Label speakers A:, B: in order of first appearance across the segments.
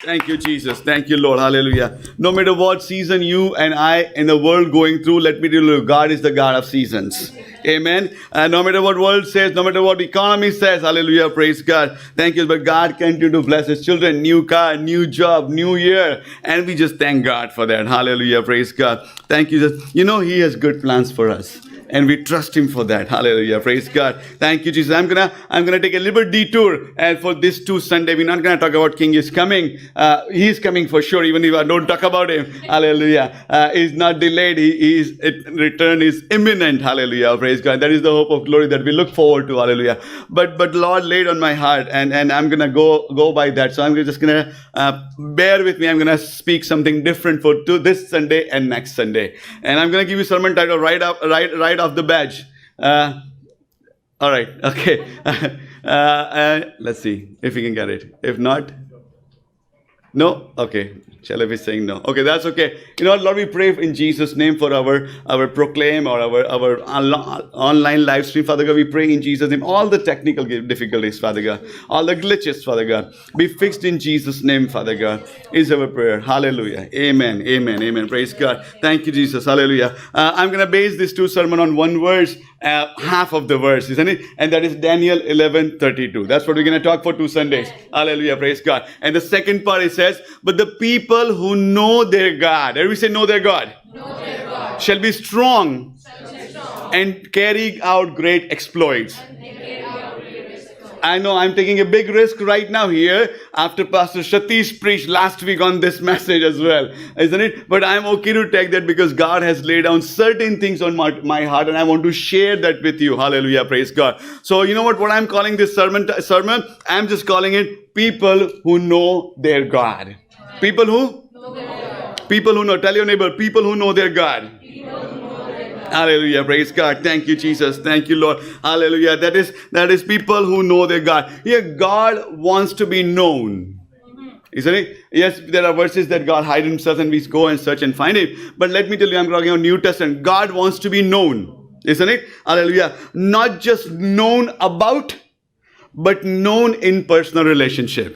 A: Thank you, Jesus. Thank you, Lord. Hallelujah. No matter what season you and I in the world going through, let me tell you, God is the God of seasons. Amen. And no matter what world says, no matter what economy says, hallelujah, praise God. Thank you. But God continue to bless His children. New car, new job, new year. And we just thank God for that. Hallelujah, praise God. Thank you. You know, He has good plans for us. And we trust Him for that. Hallelujah. Praise God. Thank you, Jesus. I'm gonna take a little bit detour. And for this two Sunday, we're not gonna talk about King is coming. He's coming for sure, even if I don't talk about him. Hallelujah. He's not delayed. His return is imminent. Hallelujah. Praise God. That is the hope of glory that we look forward to. Hallelujah. But Lord laid on my heart, and I'm gonna go by that. So I'm just gonna bear with me. I'm gonna speak something different for this Sunday and next Sunday. And I'm gonna give you sermon title right off the badge. All right. Okay. Let's see if we can get it. If not, no? Okay. Shall I be saying no? Okay, that's okay. You know what, Lord, we pray in Jesus' name for our proclaim or our online live stream, Father God. We pray in Jesus' name. All the technical difficulties, Father God. All the glitches, Father God. Be fixed in Jesus' name, Father God. Is our prayer. Hallelujah. Amen. Amen. Amen. Praise God. Thank you, Jesus. Hallelujah. I'm going to base this two sermon on one verse. Half of the verse, isn't it? And that is Daniel 11:32. That's what we're going to talk for 2 Sundays. Hallelujah, praise God. And the second part, it says, but the people who know their God, everybody say know their God, shall be strong and carry out great exploits. I know I'm taking a big risk right now here after Pastor Satish preached last week on this message as well, isn't it? But I'm okay to take that because God has laid down certain things on my heart and I want to share that with you. Hallelujah, praise God. So you know what I'm calling this sermon? I'm just calling it people who know their God. People who? People who know. Tell your neighbor, people who know their God. Hallelujah. Praise God. Thank you, Jesus. Thank you, Lord. Hallelujah. That is people who know their God. Here, God wants to be known. Isn't it? Yes, there are verses that God hide himself and we go and search and find him. But let me tell you, I'm talking about New Testament. God wants to be known. Isn't it? Hallelujah. Not just known about, but known in personal relationship.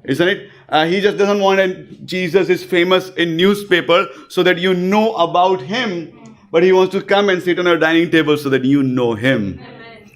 A: Isn't it? He just doesn't want Jesus is famous in newspaper so that you know about him. But he wants to come and sit on our dining table so that you know him.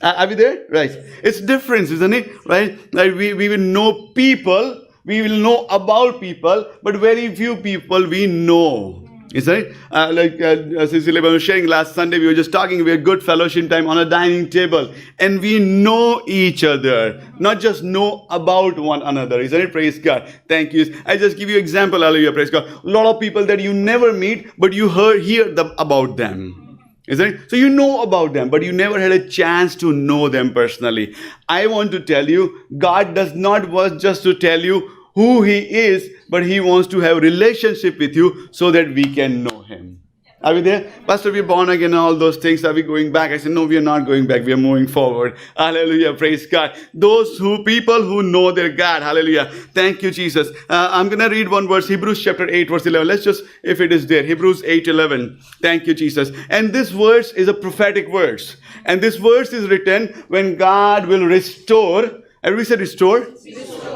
A: Are we there? Right. It's different, isn't it? Right? Like we will know people, we will know about people, but very few people we know. Isn't it? Cecilia was sharing last Sunday, we were just talking, we had good fellowship time on a dining table. And we know each other, not just know about one another. Isn't it? Praise God. Thank you. I just give you example, hallelujah, praise God. A lot of people that you never meet, but you hear about them. Isn't it? So you know about them, but you never had a chance to know them personally. I want to tell you, God does not want just to tell you who he is, but he wants to have a relationship with you so that we can know him. Are we there? Pastor, we're born again and all those things. Are we going back? I said, no, we are not going back. We are moving forward. Hallelujah. Praise God. People who know their God. Hallelujah. Thank you, Jesus. I'm going to read one verse, Hebrews chapter 8, verse 11. Let's just, if it is there, Hebrews 8:11. Thank you, Jesus. And this verse is a prophetic verse. And this verse is written when God will restore. Everybody said restore?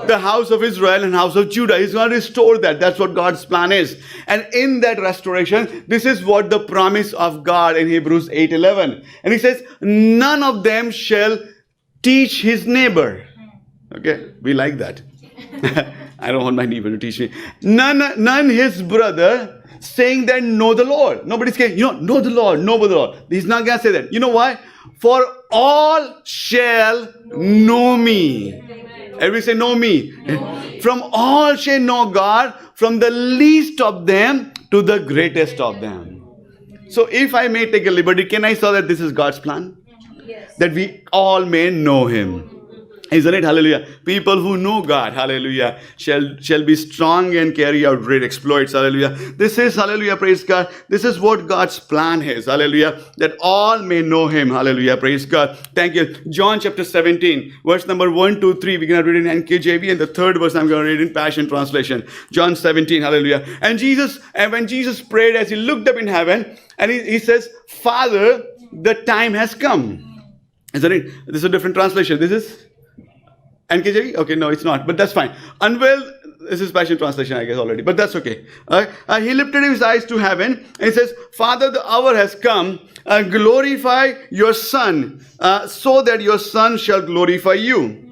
A: The house of Israel and house of Judah. He's going to restore that. That's what God's plan is. And in that restoration, this is what the promise of God in Hebrews 8:11. And he says, none of them shall teach his neighbor. Okay, we like that. I don't want my neighbor to teach me. None his brother, saying that know the Lord. Nobody's saying, know the Lord, know the Lord. He's not going to say that. You know why? For all shall know me. Everybody say, know me. From all shall know God, from the least of them to the greatest of them. So if I may take a liberty, can I say that this is God's plan? Yes. That we all may know him. Isn't it? Hallelujah. People who know God, hallelujah, shall be strong and carry out great exploits. Hallelujah. This is, hallelujah, praise God. This is what God's plan is. Hallelujah. That all may know him. Hallelujah. Praise God. Thank you. John chapter 17, verse number 1, 2, 3. We're going to read in NKJV, and the third verse I'm going to read in Passion Translation. John 17, hallelujah. And when Jesus prayed, as he looked up in heaven, and he says, Father, the time has come. Isn't it? This is a different translation. This is NKJV? Okay, no, it's not, but that's fine. Unveiled, this is Passion Translation, I guess, already, but that's okay. He lifted his eyes to heaven and he says, Father, the hour has come. Glorify your Son, so that your Son shall glorify you.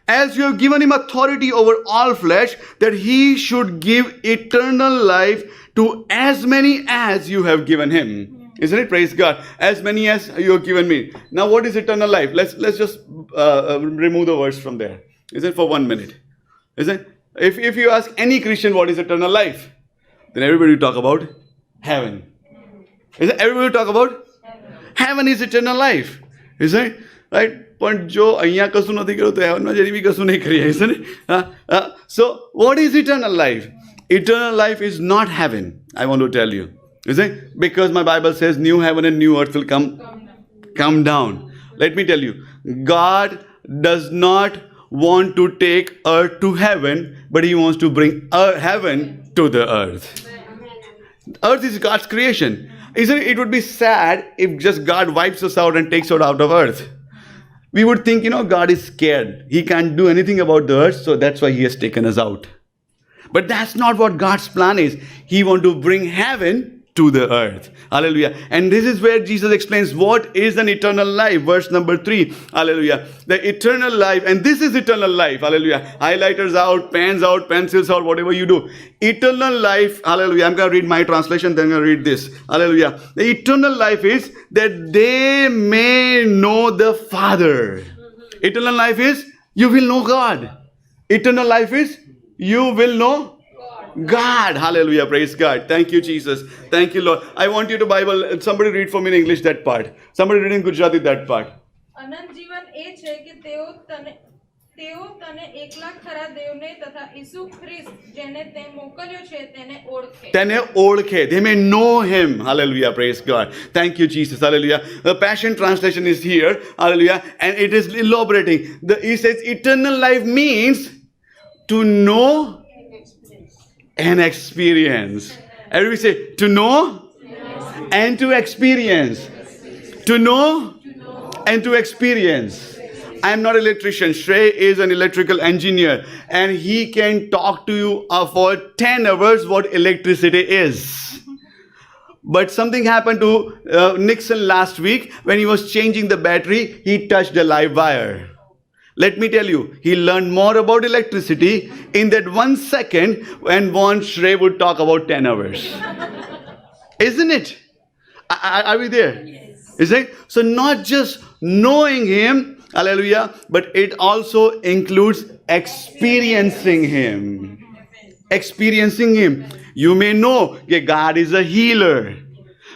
A: As you have given him authority over all flesh, that he should give eternal life to as many as you have given him. Isn't it? Praise God. As many as you have given me. Now, what is eternal life? Let's just remove the words from there. Is it for 1 minute? Is it? If you ask any Christian what is eternal life, then everybody will talk about heaven. Is it? Everybody will talk about heaven is eternal life. Is it? Right? પણ જો અહીંયા કશું નથી કર્યું તો હેવનમાં જેની બી કશું નહીં કરીએ, isn't it? So, what is eternal life? Eternal life is not heaven, I want to tell you. Is it? Because my Bible says new heaven and new earth will come down. Let me tell you, God does not want to take earth to heaven, but he wants to bring heaven to the earth. Earth is God's creation. Isn't it? It would be sad if just God wipes us out and takes us out of earth. We would think, God is scared. He can't do anything about the earth, so that's why he has taken us out. But that's not what God's plan is. He wants to bring heaven to the earth. Hallelujah. And this is where Jesus explains what is an eternal life. Verse number 3. Hallelujah. The eternal life, and this is eternal life. Hallelujah. Highlighters out, pens out, pencils out, whatever you do. Eternal life. Hallelujah. I'm going to read my translation, then I'm going to read this. Hallelujah. The eternal life is that they may know the Father. Eternal life is you will know God. Eternal life is you will know God. Hallelujah. Praise God. Thank you, Jesus. Thank you, Lord. I want you to Bible. Somebody read for me in English that part. Somebody read in Gujarati that part.
B: અનંત જીવન એ છે કે તેઓ તને એકલા ખરા દેવને તથા ઈસુ ખ્રિસ્ત જેને તે મોકલ્યો છે તેને ઓળખે. They may know him. Hallelujah. Praise God. Thank you, Jesus. Hallelujah. The Passion Translation is here. Hallelujah. And it is elaborating. He says eternal life means to know and experience. Everybody say to know and to experience. To know and to experience. I am not an electrician. Shrey is an electrical engineer and he can talk to you for 10 hours what electricity is. But something happened to Nixon last week when he was changing the battery. He touched a live wire. Let me tell you, he learned more about electricity in that 1 second when Von Shrey would talk about 10 hours. Isn't it? Are we there? Yes. Isn't it? So not just knowing him, hallelujah, but it also includes experiencing him. Experiencing him. You may know that God is a healer.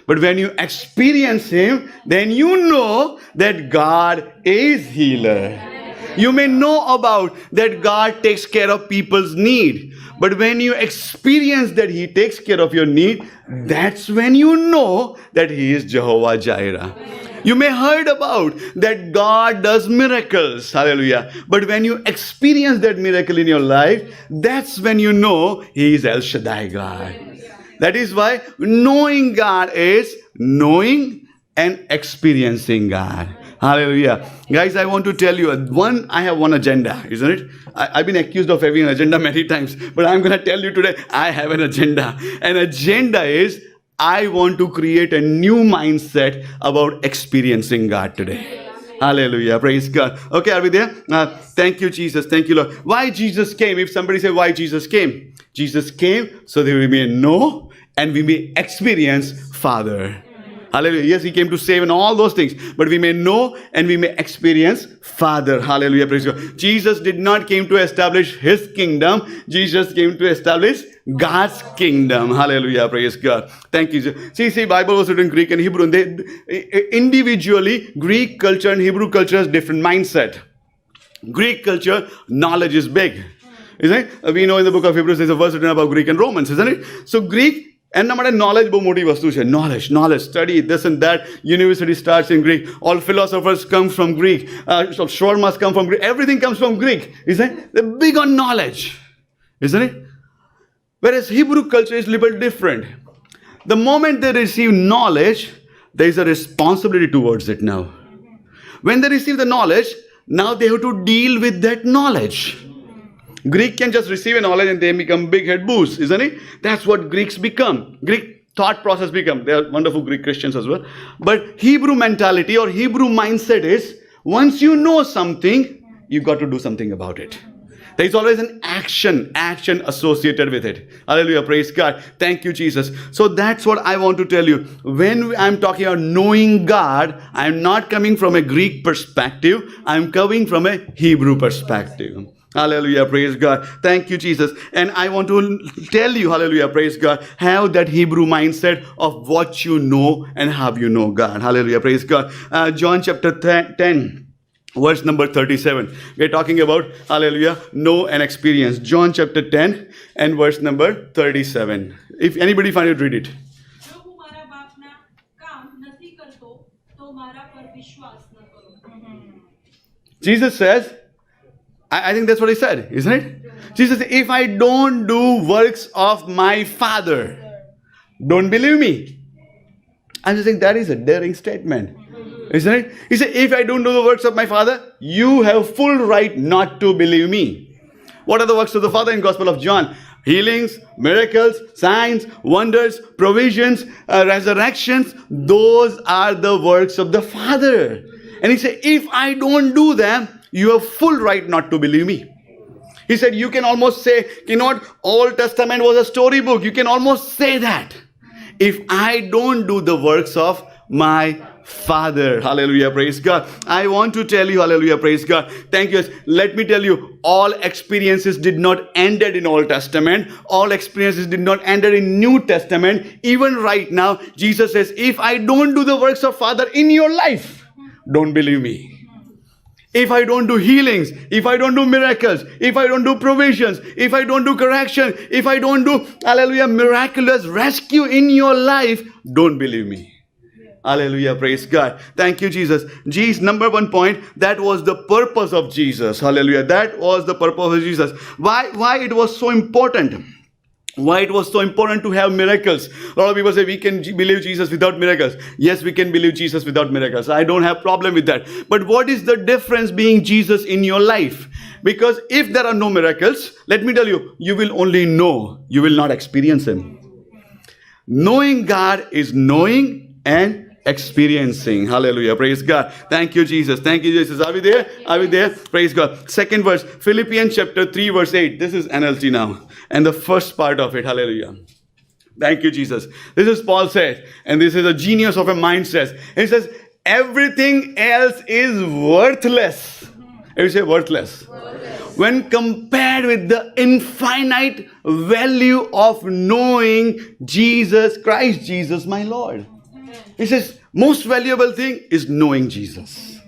B: But when you experience him, then you know that God is healer. You may know about that God takes care of people's need. But when you experience that he takes care of your need, that's when you know that he is Jehovah Jireh. You may heard about that God does miracles. Hallelujah. But when you experience that miracle in your life, that's when you know he is El Shaddai God. That is why knowing God is knowing and experiencing God. Hallelujah. Guys, I want to tell you, I have one agenda, isn't it? I've been accused of having an agenda many times, but I'm going to tell you today, I have an agenda. An agenda is, I want to create a new mindset about experiencing God today. Hallelujah. Praise God. Okay, are we there? Thank you, Jesus. Thank you, Lord. Why Jesus came? If somebody say why Jesus came. Jesus came so that we may know and we may experience Father. Hallelujah. Yes, he came to save and all those things. But we may know and we may experience Father. Hallelujah. Praise God. Jesus did not came to establish his kingdom. Jesus came to establish God's kingdom. Hallelujah. Praise God. Thank you. See, Bible was written in Greek and Hebrew. And they individually, Greek culture and Hebrew culture has different mindset. Greek culture, knowledge is big. Isn't it? We know in the book of Hebrews there's a verse written about Greek and Romans, isn't it? So Greek, and knowledge બહુ મોટી વસ્તુ છે. Knowledge, study, this and that. University starts in Greek. All philosophers come from Greek. So shawarmas come from Greek. Everything comes from Greek. Isn't it? They're big on knowledge. Isn't it? Whereas Hebrew culture is a little different. The moment they receive knowledge, there is a responsibility towards it now. When they receive the knowledge,
A: now they have to deal with that knowledge. Greek can just receive a knowledge and they become big head boosts, isn't it? That's what Greeks become. Greek thought process become. They are wonderful Greek Christians as well. But Hebrew mentality or Hebrew mindset is, once you know something, you got to do something about it. There is always an action associated with it. Hallelujah, praise God. Thank you, Jesus. So that's what I want to tell you. When I'm talking about knowing God, I'm not coming from a Greek perspective. I'm coming from a Hebrew perspective. Hallelujah, praise God. Thank you, Jesus. And I want to tell you, hallelujah, praise God, have that Hebrew mindset of what you know and how you know God. Hallelujah, praise God. John chapter 10. Verse number 37. We're talking about, hallelujah, know and experience. John chapter 10 and verse number 37. If anybody find it, read it.
C: જો હું મારા બાપના કામ નથી કરતો તો મારા પર વિશ્વાસ ન કરો.
A: Jesus says, I think that's what he said, isn't it? Jesus said, if I don't do works of my Father, don't believe me. I just think that is a daring statement. Isn't it? He said, if I don't do the works of my Father, you have full right not to believe me. What are the works of the Father in Gospel of John? Healings, miracles, signs, wonders, provisions, resurrections. Those are the works of the Father. And he said, if I don't do them, you have full right not to believe me. He said, you can almost say, you know what, Old Testament was a storybook. You can almost say that. If I don't do the works of my Father. Hallelujah, praise God. I want to tell you, hallelujah, praise God. Thank you. Let me tell you, all experiences did not ended in Old Testament. All experiences did not ended in New Testament. Even right now, Jesus says, if I don't do the works of Father in your life, don't believe me. If I don't do healings, if I don't do miracles, if I don't do provisions, if I don't do correction, if I don't do, hallelujah, miraculous rescue in your life, don't believe me. Hallelujah, praise God. Thank you, Jesus. Jesus, number one point, that was the purpose of Jesus. Hallelujah. That was the purpose of Jesus. Why it was so important? Why it was so important to have miracles? A lot of people say we can believe Jesus without miracles. Yes, we can believe Jesus without miracles. I don't have problem with that. But what is the difference being Jesus in your life? Because if there are no miracles, let me tell you, you will only know. You will not experience Him. Knowing God is knowing and experiencing. Hallelujah. Praise God. Thank you, Jesus. Thank you, Jesus. Are we there? Are we there? Praise God. Second verse, Philippians chapter 3, verse 8. This is NLT now. And the first part of it. Hallelujah. Thank you, Jesus. This is Paul says, and this is a genius of a mind says. He says, everything else is worthless. Every say worthless. When compared with the infinite value of knowing Jesus Christ, Jesus my Lord. He says, most valuable thing is knowing Jesus.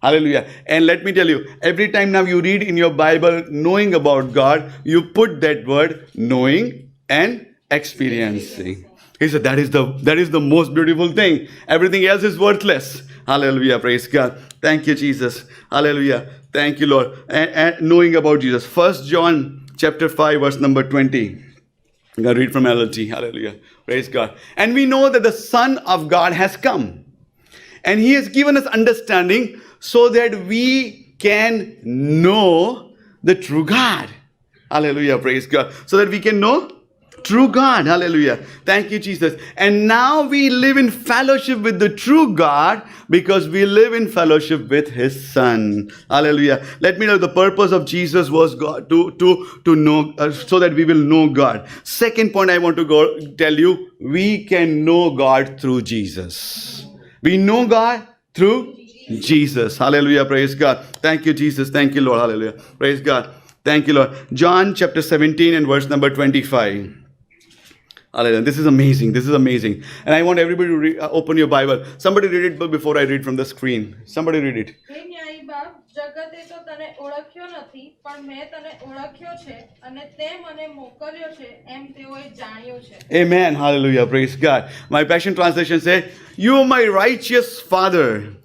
A: Hallelujah. And let me tell you, every time now you read in your Bible knowing about God, you put that word knowing and experiencing. He said that is the most beautiful thing. Everything else is worthless. Hallelujah. Praise God. Thank you, Jesus. Hallelujah. Thank you, Lord. And knowing about Jesus. 1 John chapter 5, verse number 20. I'm going to read from LLT. Hallelujah. Praise God. And we know that the Son of God has come. And He has given us understanding so that we can know the true God. Hallelujah. Praise God. So that we can know true God. Hallelujah. Thank you, Jesus. And now we live in fellowship with the true God because we live in fellowship with His Son. Hallelujah. Let me know the purpose of Jesus was God to know, so that we will know God. Second point I want to tell you, we can know God through Jesus. We know God through Jesus. Hallelujah. Praise God. Thank you, Jesus. Thank you, Lord. Hallelujah. Praise God. Thank you, Lord. John chapter 17 and verse number 25. Hallelujah. This is amazing. This is amazing. And I want everybody to open your Bible. Somebody read it before I read from the screen. Somebody read it.
B: હે ન્યાયી બાપ, જગતે તો તને ઓળખ્યો નથી, પણ મેં તને ઓળખ્યો છે અને તે મને મોકલ્યો છે એમ તેઓએ જાણ્યું છે.
A: Amen. Hallelujah. Praise God. My Passion Translation says, you are my righteous Father.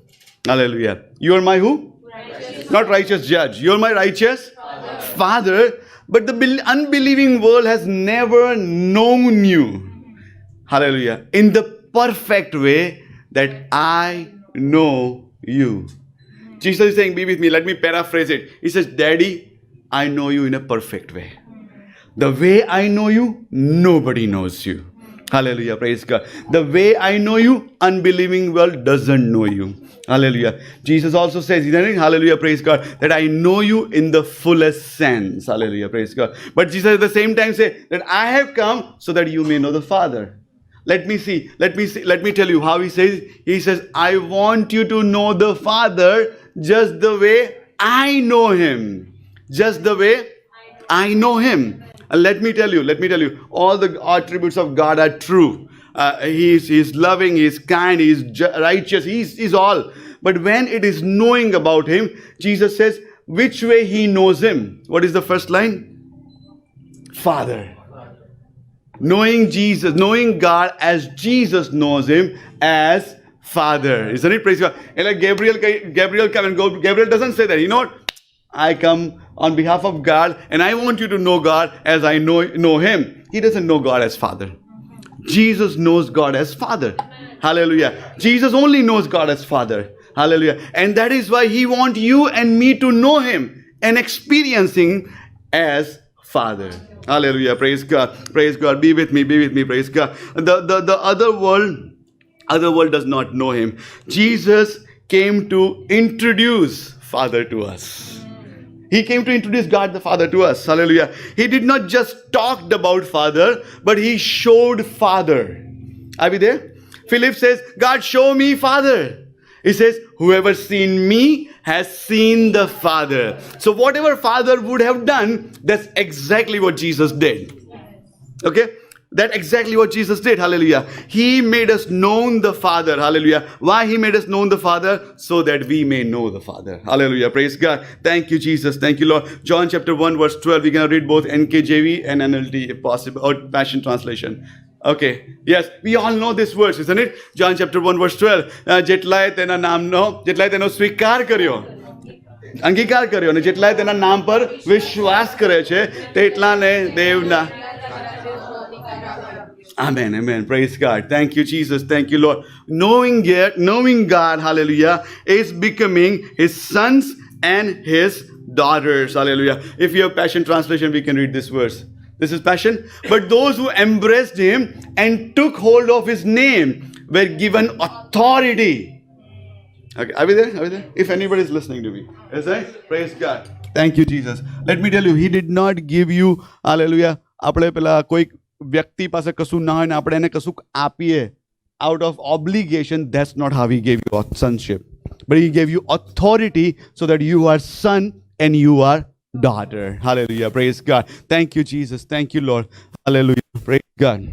A: Hallelujah. You are my who? Righteous. Not righteous judge. You are my righteous Father. But the unbelieving world has never known you. Hallelujah. In the perfect way that I know you. Jesus is saying, be with me. Let me paraphrase it. He says, Daddy, I know you in a perfect way. The way I know you, nobody knows you. Hallelujah, praise God. The way I know you, unbelieving world doesn't know you. Hallelujah. Jesus also says, hallelujah, praise God, that I know you in the fullest sense. Hallelujah, praise God. But Jesus at the same time says that I have come so that you may know the Father. Let me tell you how he says. He says, I want you to know the Father just the way I know him. Just the way I know him. And let me tell you, all the attributes of God are true. He's loving, he's kind, he's righteous, he's all. But when it is knowing about him, Jesus says, which way he knows him? What is the first line? Father. Knowing Jesus, knowing God as Jesus knows him as Father. Isn't it? Praise God. And like Gabriel doesn't say that. You know what? I come on behalf of God and I want you to know God as I know him. He doesn't know God as Father. Jesus knows God as Father. Hallelujah. Jesus only knows God as Father. Hallelujah. And that is why he wants you and me to know him and experiencing as Father. Hallelujah. Praise God. Praise God. Be with me. Praise God. The other world does not know him. Jesus came to introduce Father to us. He came to introduce God the Father to us. Hallelujah. He did not just talk about Father, but he showed Father. Are we there? Philip says, God, show me Father. He says, whoever seen me has seen the Father. So whatever Father would have done, that's exactly what Jesus did. Okay? That's exactly what Jesus did. Hallelujah. He made us known the Father. Hallelujah. Why he made us known the Father? So that we may know the Father. Hallelujah. Praise God. Thank you, Jesus. Thank you, Lord. John chapter 1 verse 12. We're going to read both NKJV and NLT if possible, or Passion Translation. Okay. Yes. We all know this verse, isn't it? John chapter 1 verse 12. જેટલાય તેના નામનો સ્વીકાર કર્યો, અંગીકાર કર્યો અને જેટલાય તેના નામ પર વિશ્વાસ કરે છે તેટલાને દેવના. Amen, amen. Praise God. Thank you, Jesus. Thank you, Lord. Knowing God, hallelujah, is becoming his sons and his daughters. Hallelujah. If you have Passion Translation, we can read this verse. This is Passion. But those who embraced him and took hold of his name were given authority. Okay, are we there? If anybody is listening to me. Is that? Praise God. Thank you, Jesus. Let me tell you, he did not give you, hallelujah, આપણે પેલા કોઈ વ્યક્તિ પાસે કશું ના હોય ને આપણે એને કશું આપીએ out of obligation. That's not how he gave you sonship. But he gave you authority so that you are son and you are daughter. Hallelujah. Praise God. Thank you, Jesus. Thank you, Lord. Hallelujah. Praise God.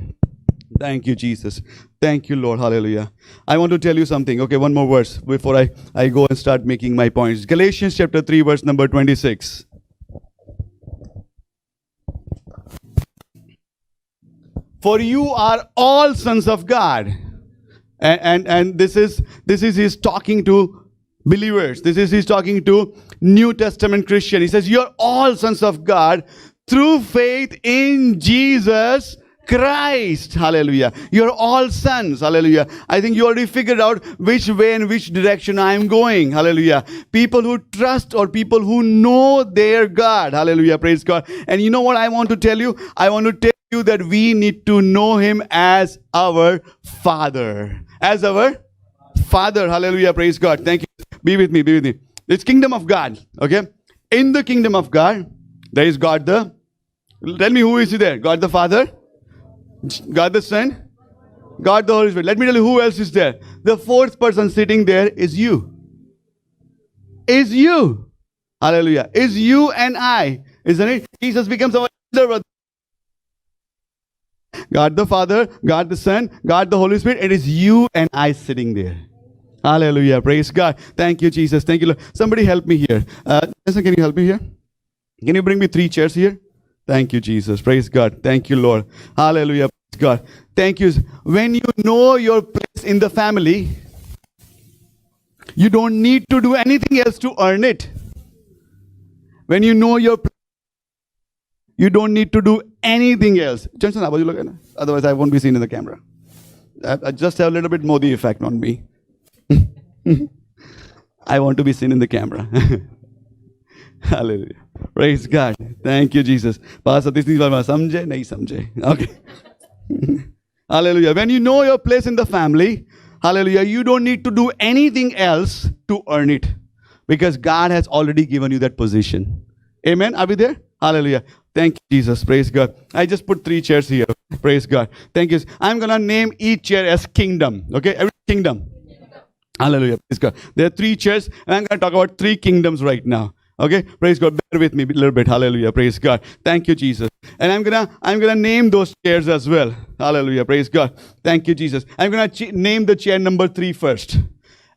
A: Thank you, Jesus. Thank you, Lord. Hallelujah. I want to tell you something. Okay, one more verse before I go and start making my points. Galatians chapter 3 verse number 26. For you are all sons of God. And this is he's talking to believers. This is he's talking to New Testament Christian. He says, you're all sons of God through faith in Jesus Christ. Hallelujah. You're all sons. Hallelujah. I think you already figured out which way and which direction I am going. Hallelujah. People who trust or people who know their God. Hallelujah. Praise God. And you know what I want to tell you? I want to tell you that we need to know him as our Father. As our Father. Hallelujah. Praise God. Thank you. Be with me. It's kingdom of God. Okay. In the kingdom of God, there is God tell me who is there? God the Father? God the Son? God the Holy Spirit. Let me tell you who else is there. The fourth person sitting there is you. Is you. Hallelujah. Is you and I. Isn't it? Jesus becomes our elder brother. God the Father, God the Son, God the Holy Spirit. It is you and I sitting there. Hallelujah. Praise God. Thank you, Jesus. Thank you, Lord. Somebody help me here. Listen, can you help me here? Can you bring me 3 chairs here? Thank you, Jesus. Praise God. Thank you, Lord. Hallelujah. Praise God. Thank you. When you know your place in the family, you don't need to do anything else to earn it. When you know your place, you don't need to do anything else. Otherwise, I won't be seen in the camera. I just have a little bit Modi effect on me. I want to be seen in the camera. Hallelujah. Praise God. Thank you, Jesus. Pastor, this is samjhe, nahi samjhe. Okay. Hallelujah. When you know your place in the family, hallelujah, you don't need to do anything else to earn it because God has already given you that position. Amen. Are we there? Hallelujah. Thank you, Jesus. Praise God. I just put 3 chairs here. Praise God. Thank you. I'm going to name each chair as kingdom. Okay? Every kingdom. Hallelujah. Praise God. There are 3 chairs, and I'm going to talk about 3 kingdoms right now. Okay? Praise God. Bear with me a little bit. Hallelujah. Praise God. Thank you, Jesus. And I'm gonna name those chairs as well. Hallelujah. Praise God. Thank you, Jesus. I'm gonna name the chair number 3 first.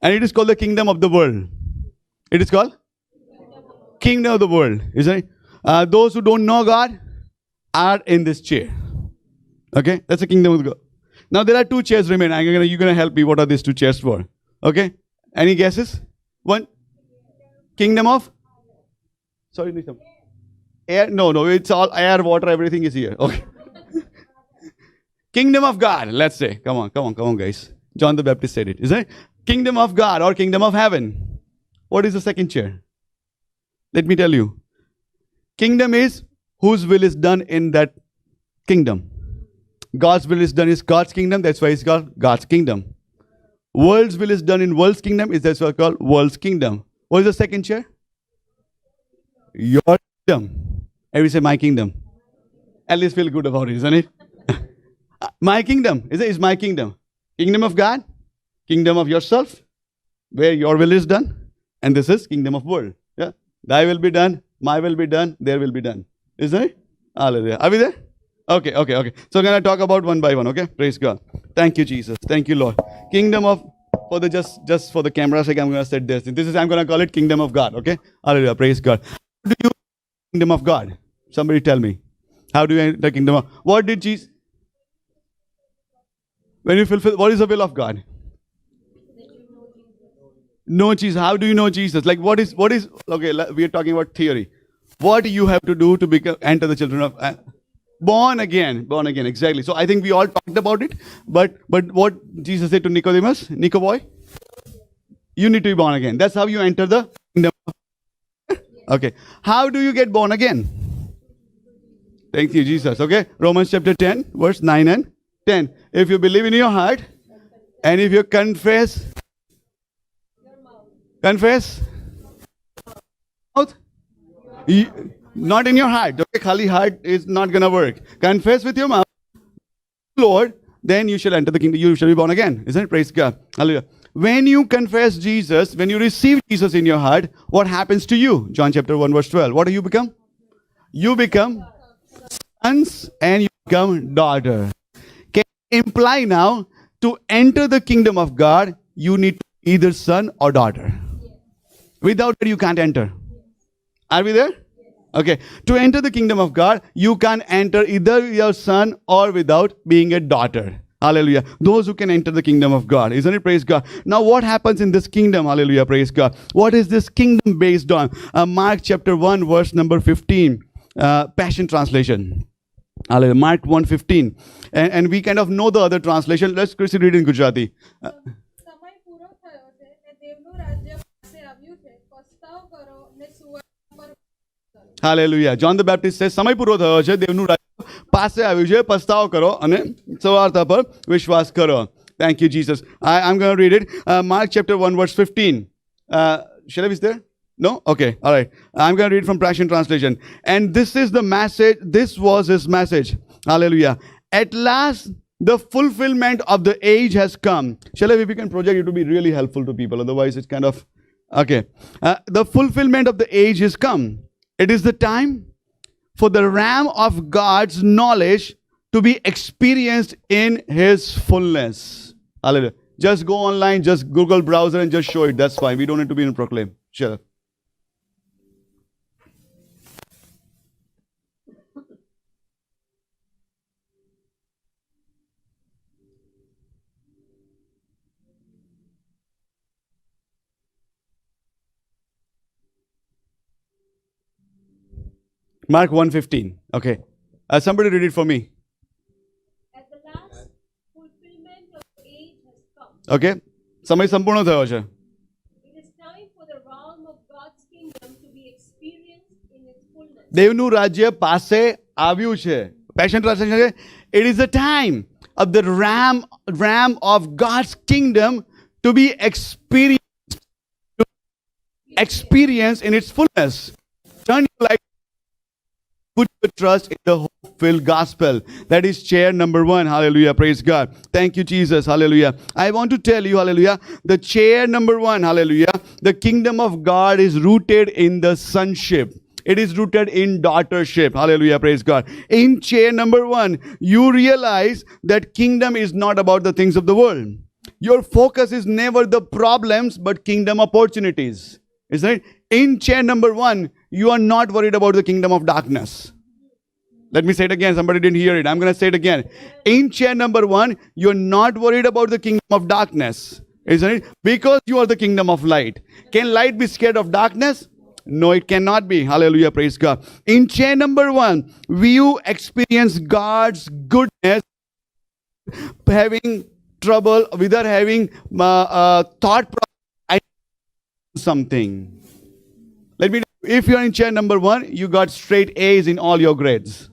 A: And it is called the kingdom of the world. It is called kingdom of the world. Isn't it? Those who don't know God are in this chair. Okay? That's the kingdom of God. Now there are 2 chairs remaining. You're gonna help me. What are these 2 chairs for? Okay? Any guesses? One? Kingdom of? Sorry, Nisam. Air? No. It's all air, water, everything is here. Okay. Kingdom of God, let's say. Come on, guys. John the Baptist said it. Isn't it? Kingdom of God or kingdom of heaven. What is the second chair? Let me tell you. Kingdom is whose will is done in that kingdom. God's will is done in God's kingdom. That's why it's called God's kingdom. World's will is done in world's kingdom. That's why it's called world's kingdom. What is the second chair? Your kingdom. Every say my kingdom. At least feel good about it, isn't it? My kingdom. Is my kingdom. Kingdom of God. Kingdom of yourself. Where your will is done. And this is kingdom of world. Yeah. Thy will be done. My will be done. Their will be done. Isn't it? Hallelujah. Are we there? Okay. So I'm going to talk about one by one. Okay. Praise God. Thank you, Jesus. Thank you, Lord. Kingdom of, for the just for the camera's sake, I'm going to set this. I'm going to call it kingdom of God. Okay. Hallelujah. Praise God. How do you kingdom of God? Somebody tell me. How do you enter the kingdom of? What did Jesus? When you fulfill, what is the will of God? Know Jesus. How do you know Jesus? Like what is? Okay, we are talking about theory. What do you have to do to enter the children of? Born again, exactly. So I think we all talked about it. But what Jesus said to Nicodemus, Nico boy, you need to be born again. That's how you enter the kingdom. Okay. How do you get born again? Thank you, Jesus. Okay. Romans chapter 10, verse 9 and 10. If you believe in your heart and if you confess mouth, not in your heart. Okay, khali heart is not gonna work. Confess with your mouth, Lord, then you shall enter the kingdom. You shall be born again. Isn't it? Praise God. Hallelujah. When you confess Jesus, when you receive Jesus in your heart, what happens to you? John chapter 1, verse 12. What do you become? You become sons and you become daughter. Can imply now to enter the kingdom of God, you need to be either son or daughter. Without it, you can't enter. Are we there? Okay. To enter the kingdom of God, you can enter either your son or without being a daughter. Hallelujah. Those who can enter the kingdom of God. Isn't it? Praise God. Now what happens in this kingdom? Hallelujah. Praise God. What is this kingdom based on? Mark chapter 1 verse number 15. Passion translation. Hallelujah. Mark 1:15. And we kind of know the other translation. Let's quickly read in Gujarati.
B: સમય પૂરો થયો છે ને દેવનું રાજ્ય પાસે આવ્યું છે પસ્તાવ કરો ને સુવર્ણ પર
A: Hallelujah. John the Baptist says, સમય પૂરો થયો છે, દેવનું રાજ્ય પાસે આવ્યું છે, પસ્તાવ કરો અને સવારતા પર વિશ્વાસ કરો. Thank you, Jesus. I'm going to read it. Mark chapter 1 verse 15. Shall I be there? No? Okay. All right. I'm going to read from Passion Translation. And this is the message. This was his message. Hallelujah. At last, the fulfillment of the age has come. Shall I, if we can project it to be really helpful to people. Otherwise, it's kind of, okay. The fulfillment of the age has come. It is the time for the ram of God's knowledge to be experienced in his fullness. Hallelujah. Just go online, just Google browser and just show it. That's fine. We don't need to be in proclaim. Sure. Mark 1:15. Okay. Somebody read it for me.
C: At the last, fulfillment of the age has come.
A: Okay. સમય સંપૂર્ણ થયો છે.
C: It is time for
A: દેવનું રાજ્ય પાસે આવ્યું છે. Passion translation છે, it is the time of the ram of God's kingdom to be experienced in its fullness. Turn your life, put your trust in the hope-filled gospel. That is chair number 1. Hallelujah. Praise God. Thank you, Jesus. Hallelujah. I want to tell you, hallelujah, the chair number 1, hallelujah, the kingdom of God is rooted in the sonship. It is rooted in daughtership. Hallelujah. Praise God. In chair number 1, you realize that kingdom is not about the things of the world. Your focus is never the problems, but kingdom opportunities. Isn't it? In chair number 1, you are not worried about the kingdom of darkness. Let me say it again. Somebody didn't hear it. I'm going to say it again. In chair number 1, you're not worried about the kingdom of darkness. Isn't it? Because you are the kingdom of light. Can light be scared of darkness? No, it cannot be. Hallelujah. Praise God. In chair number 1, you experience God's goodness, having trouble without having thought something. Let me, if you're in chair number 1, you got straight A's in all your grades.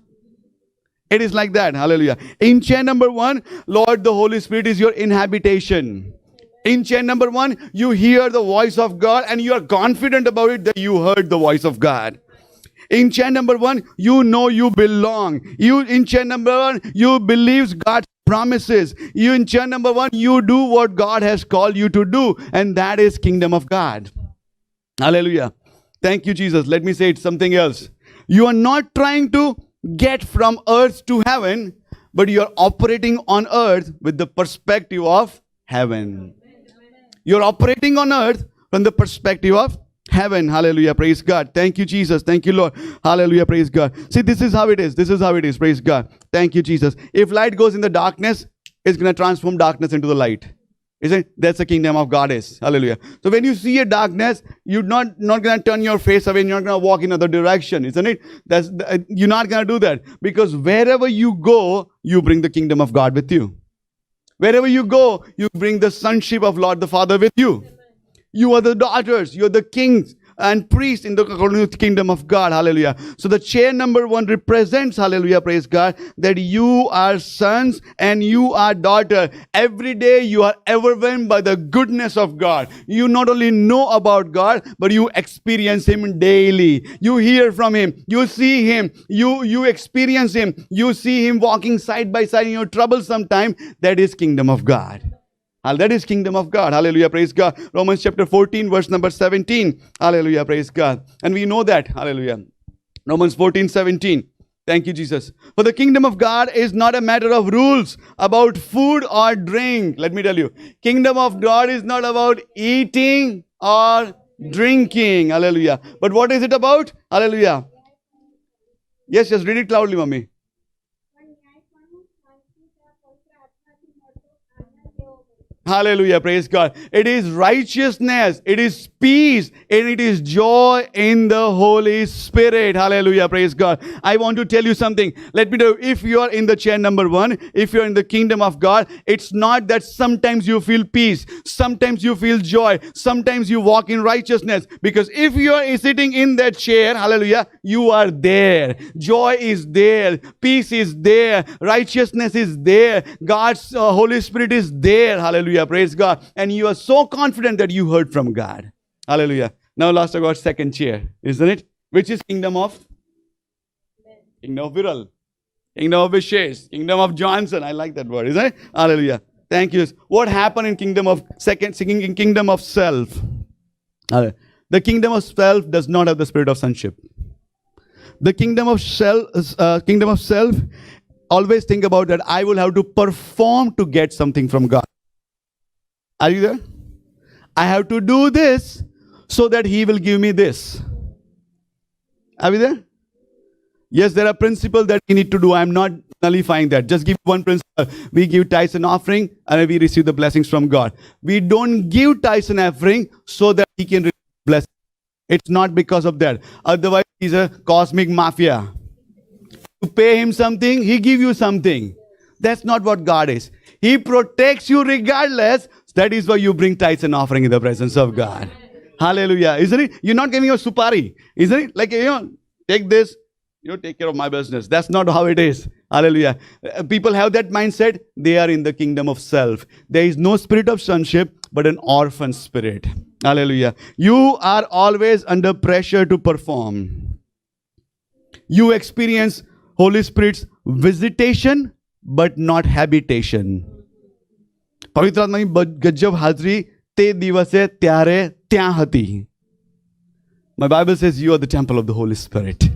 A: It is like that. Hallelujah. In chair number 1, Lord, the Holy Spirit is your inhabitation. In chair number 1, you hear the voice of God and you are confident about it that you heard the voice of God. In chair number 1, you know you belong. In chair number 1, you believe God's promises. In chair number 1, you do what God has called you to do, and that is kingdom of God. Hallelujah. Thank you, Jesus. Let me say it something else. You are not trying to get from earth to heaven, but you are operating on earth with the perspective of heaven. You're operating on earth from the perspective of heaven. Hallelujah. Praise God. Thank you, Jesus. Thank you, Lord. Hallelujah. Praise God. See, this is how it is. This is how it is. Praise God. Thank you, Jesus. If light goes in the darkness, it's going to transform darkness into the light. Isn't it? That's the kingdom of God is. Hallelujah. So when you see a darkness, you're not going to turn your face away and you're not going to walk in another direction. Isn't it? You're not going to do that. Because wherever you go, you bring the kingdom of God with you. Wherever you go, you bring the sonship of Lord the Father with you. You are the daughters. You're the kings and priests in the kingdom of God. Hallelujah. So the chair number 1 represents, hallelujah, praise God, that you are sons and you are daughter. Every day you are overwhelmed by the goodness of God. You not only know about God, but you experience Him daily. You hear from Him. You see Him. You experience Him. You see Him walking side by side in your troublesome time. That is kingdom of God. That is kingdom of God. Hallelujah. Praise God. Romans chapter 14, verse number 17. Hallelujah. Praise God. And we know that. Hallelujah. Romans 14, 17. Thank you, Jesus. For the kingdom of God is not a matter of rules about food or drink. Let me tell you. Kingdom of God is not about eating or drinking. Hallelujah. But what is it about? Hallelujah. Yes, just read it loudly, mommy. Hallelujah. Praise God. It is righteousness. It is peace. And it is joy in the Holy Spirit. Hallelujah. Praise God. I want to tell you something. Let me know, if you are in the chair number 1, if you're in the kingdom of God, it's not that sometimes you feel peace. Sometimes you feel joy. Sometimes you walk in righteousness. Because if you are sitting in that chair, hallelujah, you are there. Joy is there. Peace is there. Righteousness is there. God's Holy Spirit is there. Hallelujah. Praise God. And you are so confident that you heard from God. Hallelujah. Now last I got second chair, isn't it? Which is kingdom of? Kingdom of Viral. Kingdom of Vishesh. Kingdom of Johnson. I like that word, isn't it? Hallelujah. Thank you. What happened in kingdom of kingdom of self? The kingdom of self does not have the spirit of sonship. The kingdom of self always think about that I will have to perform to get something from God. Are you there? I have to do this so that He will give me this. Are we there? Yes, there are principles that we need to do. I'm not nullifying that. Just give one principle. We give tithes and offering and we receive the blessings from God. We don't give tithes and offering so that He can receive blessings. It's not because of that. Otherwise, He's a cosmic mafia. You pay Him something, He give you something. That's not what God is. He protects you regardless. That is why you bring tithes and offering in the presence of God. Hallelujah. Isn't it? You're not giving your supari. Isn't it? Like, take this, take care of my business. That's not how it is. Hallelujah. People have that mindset. They are in the kingdom of self. There is no spirit of sonship, but an orphan spirit. Hallelujah. You are always under pressure to perform. You experience Holy Spirit's visitation, but not habitation. પવિત્ર આત્માની ગજબ હાજરી તે દિવસે ત્યારે ત્યાં હતી. My Bible says you are the temple of the Holy Spirit.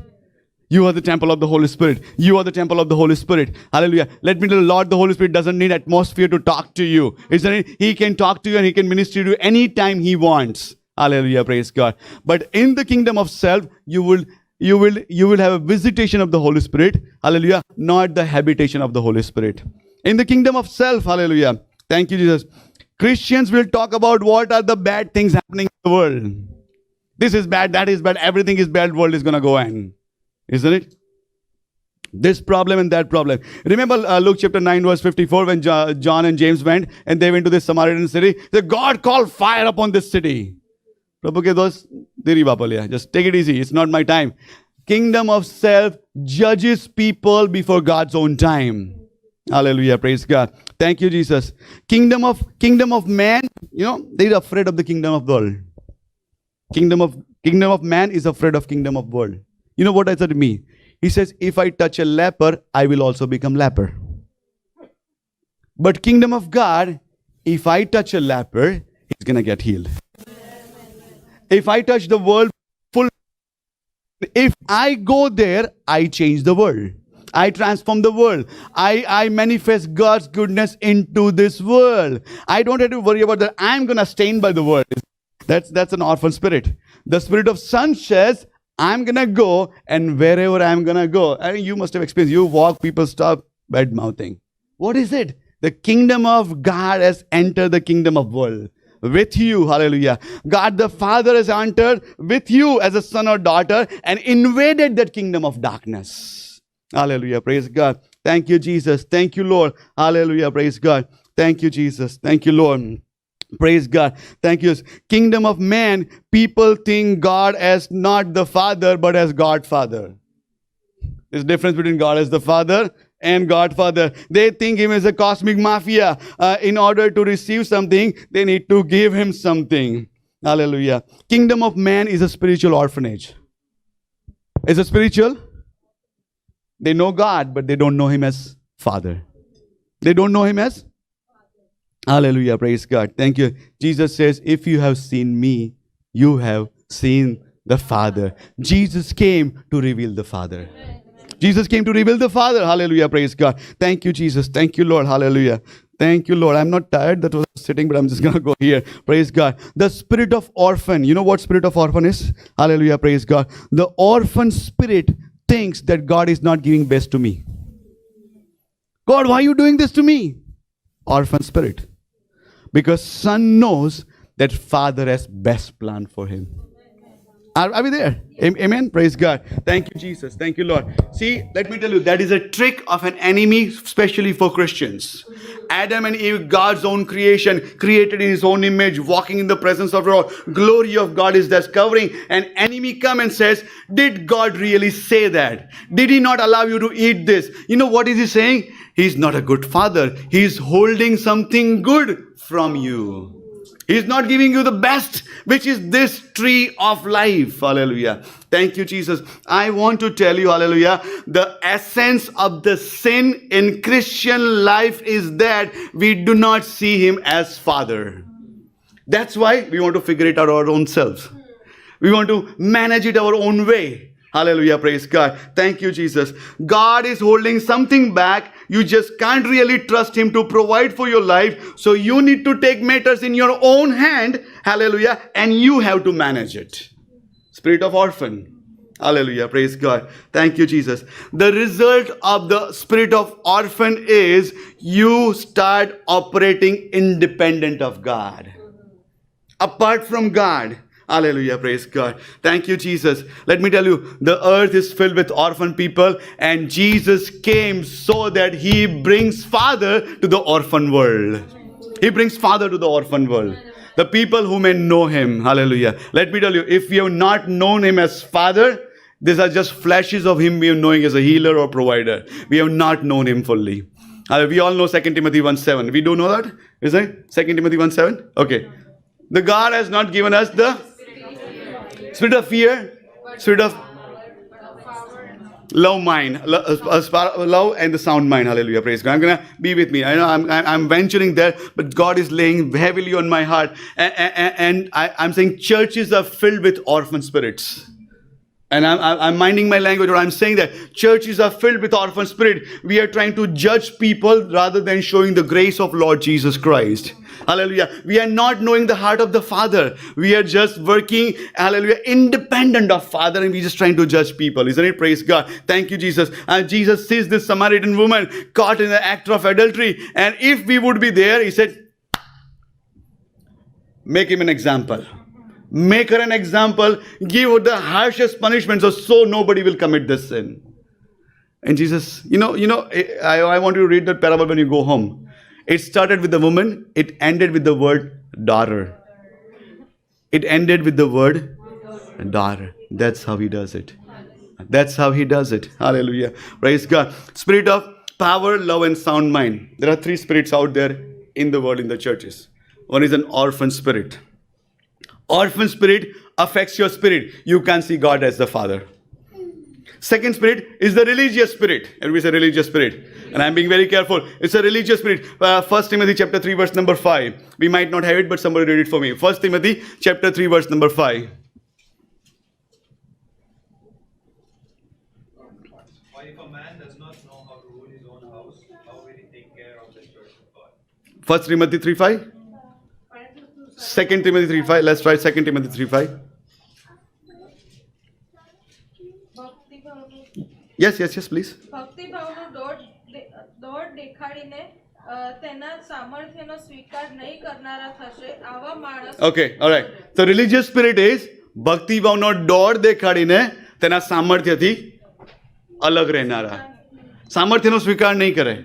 A: You are the temple of the Holy Spirit. You are the temple of the Holy Spirit. Hallelujah. Let me tell you, Lord, the Holy Spirit doesn't need atmosphere to talk to you. Isn't it? He can talk to you and He can minister to you anytime He wants. Hallelujah. Praise God. But in the kingdom of self, you will have a visitation of the Holy Spirit. Hallelujah. Not the habitation of the Holy Spirit. In the kingdom of self, hallelujah. Thank you, Jesus. Christians will talk about what are the bad things happening in the world. This is bad, that is bad, everything is bad, world is going to go on. Isn't it? This problem and that problem. Remember Luke chapter 9 verse 54 when John and James went and they went to this Samaritan city. The God called fire upon this city. Prabhu ke dost, deri bapaliya. Just take it easy. It's not my time. Kingdom of self judges people before God's own time. Hallelujah. Praise God. Thank you, Jesus. Kingdom of man, they're afraid of the kingdom of the world. Kingdom of man is afraid of kingdom of world. You know what does that mean? He says, if I touch a leper, I will also become leper. But kingdom of God, if I touch a leper, he's going to get healed. If I touch the world full, if I go there, I change the world. I transform the world. I manifest God's goodness into this world. I don't have to worry about that. I'm going to stain by the world. That's an orphan spirit. The spirit of son says, I'm going to go, and wherever I'm going to go. I mean, you must have experienced, you walk, people stop bad mouthing. What is it? The kingdom of God has entered the kingdom of world. With you, hallelujah. God the Father has entered with you as a son or daughter and invaded that kingdom of darkness. Hallelujah, praise God. Thank you, Jesus. Thank you, Lord. Hallelujah, praise God. Thank you, Jesus. Thank you, Lord. Praise God. Thank you. Kingdom of man, people think God as not the Father, but as God Father. There's a difference between God as the Father and God Father. They think Him as a cosmic mafia. In order to receive something, they need to give Him something. Hallelujah. Kingdom of man is a spiritual orphanage. Is it spiritual? They know God, but they don't know Him as Father. They don't know Him as Hallelujah. Praise God. Thank you. Jesus says, if you have seen me, you have seen the Father. Jesus came to reveal the Father. Jesus came to reveal the Father. Hallelujah. Praise God. Thank you, Jesus. Thank you, Lord. Hallelujah. Thank you, Lord. I'm not tired. That was sitting, but I'm just going to go here. Praise God. The spirit of orphan. You know what spirit of orphan is? Hallelujah. Praise God. The orphan spirit thinks that God is not giving best to me. God, why are you doing this to me? Orphan spirit. Because son knows that father has best plan for him. Are we there? Amen. Praise God. Thank you, Jesus. Thank you, Lord. See, let me tell you, that is a trick of an enemy, especially for Christians. Adam and Eve, God's own creation, created in His own image, walking in the presence of God. Glory of God is discovering. An enemy come and says, did God really say that? Did He not allow you to eat this? You know what is He saying? He's not a good father. He's holding something good from you. He's not giving you the best, which is this tree of life. Hallelujah. Thank you, Jesus. I want to tell you, hallelujah, the essence of the sin in Christian life is that we do not see Him as Father. That's why we want to figure it out our own selves. We want to manage it our own way. Hallelujah, praise God. Thank you, Jesus. God is holding something back. You just can't really trust Him to provide for your life. So you need to take matters in your own hand. Hallelujah. And you have to manage it. Spirit of orphan. Hallelujah, praise God. Thank you, Jesus. The result of the spirit of orphan is you start operating independent of God. Apart from God. Hallelujah, praise God. Thank you, Jesus. Let me tell you, the earth is filled with orphan people, and Jesus came so that He brings Father to the orphan world. He brings Father to the orphan world. The people who may know Him. Hallelujah. Let me tell you, if you have not known Him as Father, These are just flashes of him we are knowing as a healer or provider. We have not known him fully. We all know 2 Timothy 1:7. We do know that? Is it? 2 Timothy 1:7? Okay. The God has not given us the spirit of fear, spirit of love mind, love and the sound mind. Hallelujah. Praise God. I'm gonna be with me. I know I'm venturing there, but God is laying heavily on my heart. And I'm saying churches are filled with orphan spirits. And I'm minding my language, or I'm saying that churches are filled with orphan spirit. We are trying to judge people rather than showing the grace of Lord Jesus Christ. Hallelujah. We are not knowing the heart of the Father. We are just working, hallelujah, independent of Father, and we're just trying to judge people. Isn't it? Praise God. Thank you, Jesus. And Jesus sees this Samaritan woman caught in the act of adultery. And if we would be there, he said, make him an example. Make her an example. Give her the harshest punishment so nobody will commit this sin. And Jesus, I want you to read that parable when you go home. It started with the woman. It ended with the word daughter. It ended with the word daughter. That's how he does it. That's how he does it. Hallelujah. Praise God. Spirit of power, love, and sound mind. There are 3 spirits out there in the world, in the churches. One is an orphan spirit. Orphan spirit affects your spirit. You can't see God as the Father. Second spirit is the religious spirit. Everybody say religious spirit. And I'm being very careful. It's a religious spirit. 1 Timothy chapter 3 verse number 5. We might not have it, but somebody read it for me. 1 Timothy chapter 3 verse number 5.
D: Or if a man does not know how to rule his own house, how will he take care of the church of God?
A: 1 Timothy 3:5. 2 Timothy 3:5. Let's try 2 Timothy 3:5. Yes, please.
B: ભક્તિભાવનો દોડ દેખાડીને તેના સામર્થ્યનો સ્વીકાર નહીં કરનારા થશે આવા માણસ.
A: Okay, all right. So religious spirit is ભક્તિ ભાવનો દોડ દેખાડીને તેના સામર્થ્યથી અલગ રહેનારા. સામર્થ્યનો સ્વીકાર નહીં કરે.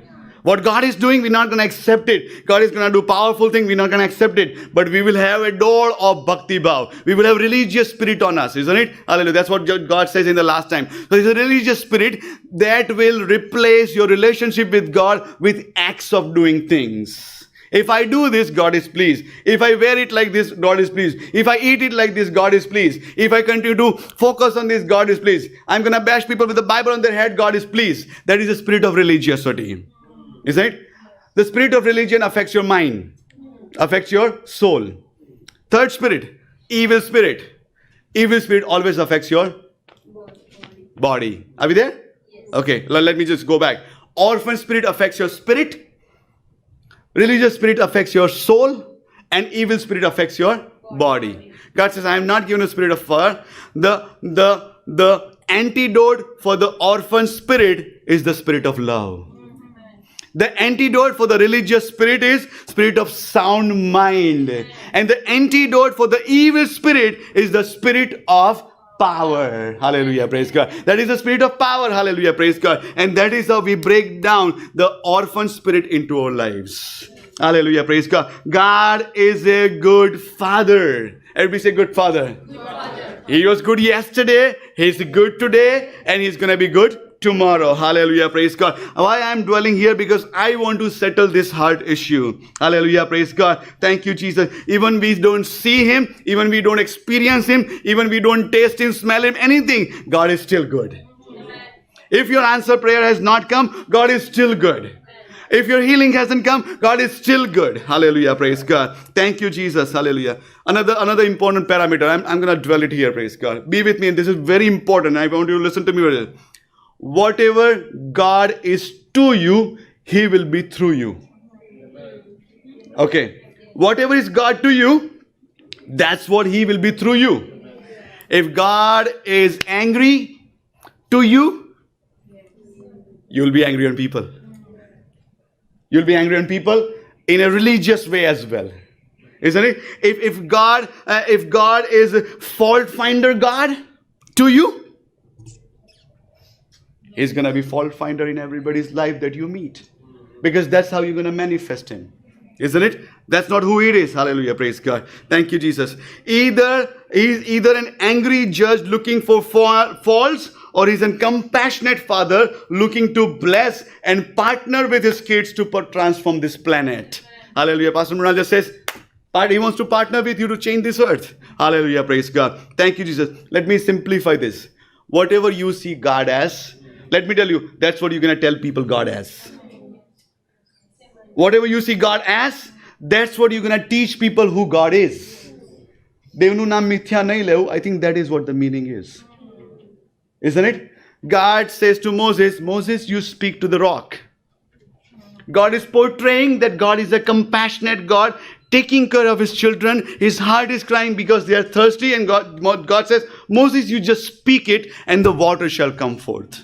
A: What God is doing, we're not going to accept it. God is going to do powerful things, we're not going to accept it. But we will have a door of bhakti bhav. We will have religious spirit on us, isn't it? Hallelujah. That's what God says in the last time. So it's a religious spirit that will replace your relationship with God with acts of doing things. If I do this, God is pleased. If I wear it like this, God is pleased. If I eat it like this, God is pleased. If I continue to focus on this, God is pleased. I'm going to bash people with the Bible on their head, God is pleased. That is the spirit of religiosity. Isn't it? The spirit of religion affects your mind, affects your soul. Third spirit, evil spirit. Evil spirit always affects your body. Are we there? Yes. Okay, let me just go back. Orphan spirit affects your spirit. Religious spirit affects your soul. And evil spirit affects your body. God says, I am not given a spirit of fear. The antidote for the orphan spirit is the spirit of love. The antidote for the religious spirit is spirit of sound mind. And the antidote for the evil spirit is the spirit of power. Hallelujah, praise God. That is the spirit of power. Hallelujah, praise God. And that is how we break down the orphan spirit into our lives. Hallelujah, praise God. God is a good Father. Everybody say good Father. Good Father. He was good yesterday, He's good today, and He's going to be good tomorrow. Hallelujah, praise God. Why I am dwelling here? Because I want to settle this heart issue. Hallelujah, praise God. Thank you, Jesus. Even we don't see Him, even we don't experience Him, even we don't taste Him, smell Him, anything, God is still good. Amen. If your answer prayer has not come, God is still good. If your healing hasn't come, God is still good. Hallelujah, praise God. Thank you, Jesus. Hallelujah. Another important parameter. I'm going to dwell it here, praise God. Be with me, and this is very important. I want you to listen to me very well. Whatever God is to you, He will be through you. Okay. Whatever is God to you, that's what He will be through you. If God is angry to you, you'll be angry on people. You'll be angry on people in a religious way as well. Isn't it? If God is a fault finder God to you, He's going to be fault finder in everybody's life that you meet. Because that's how you're going to manifest Him. Isn't it? That's not who it is. Hallelujah. Praise God. Thank you, Jesus. He's either an angry judge looking for faults, or he's a compassionate father looking to bless and partner with his kids to transform this planet. Hallelujah. Pastor Murad just says, he wants to partner with you to change this earth. Hallelujah. Praise God. Thank you, Jesus. Let me simplify this. Whatever you see God as, let me tell you, that's what you're going to tell people God as. Whatever you see God as, that's what you're going to teach people who God is. Devnu naam mithya nahi leo. I think that is what the meaning is. Isn't it? God says to Moses, Moses, you speak to the rock. God is portraying that God is a compassionate God, taking care of his children. His heart is crying because they are thirsty, and God says, Moses, you just speak it and the water shall come forth.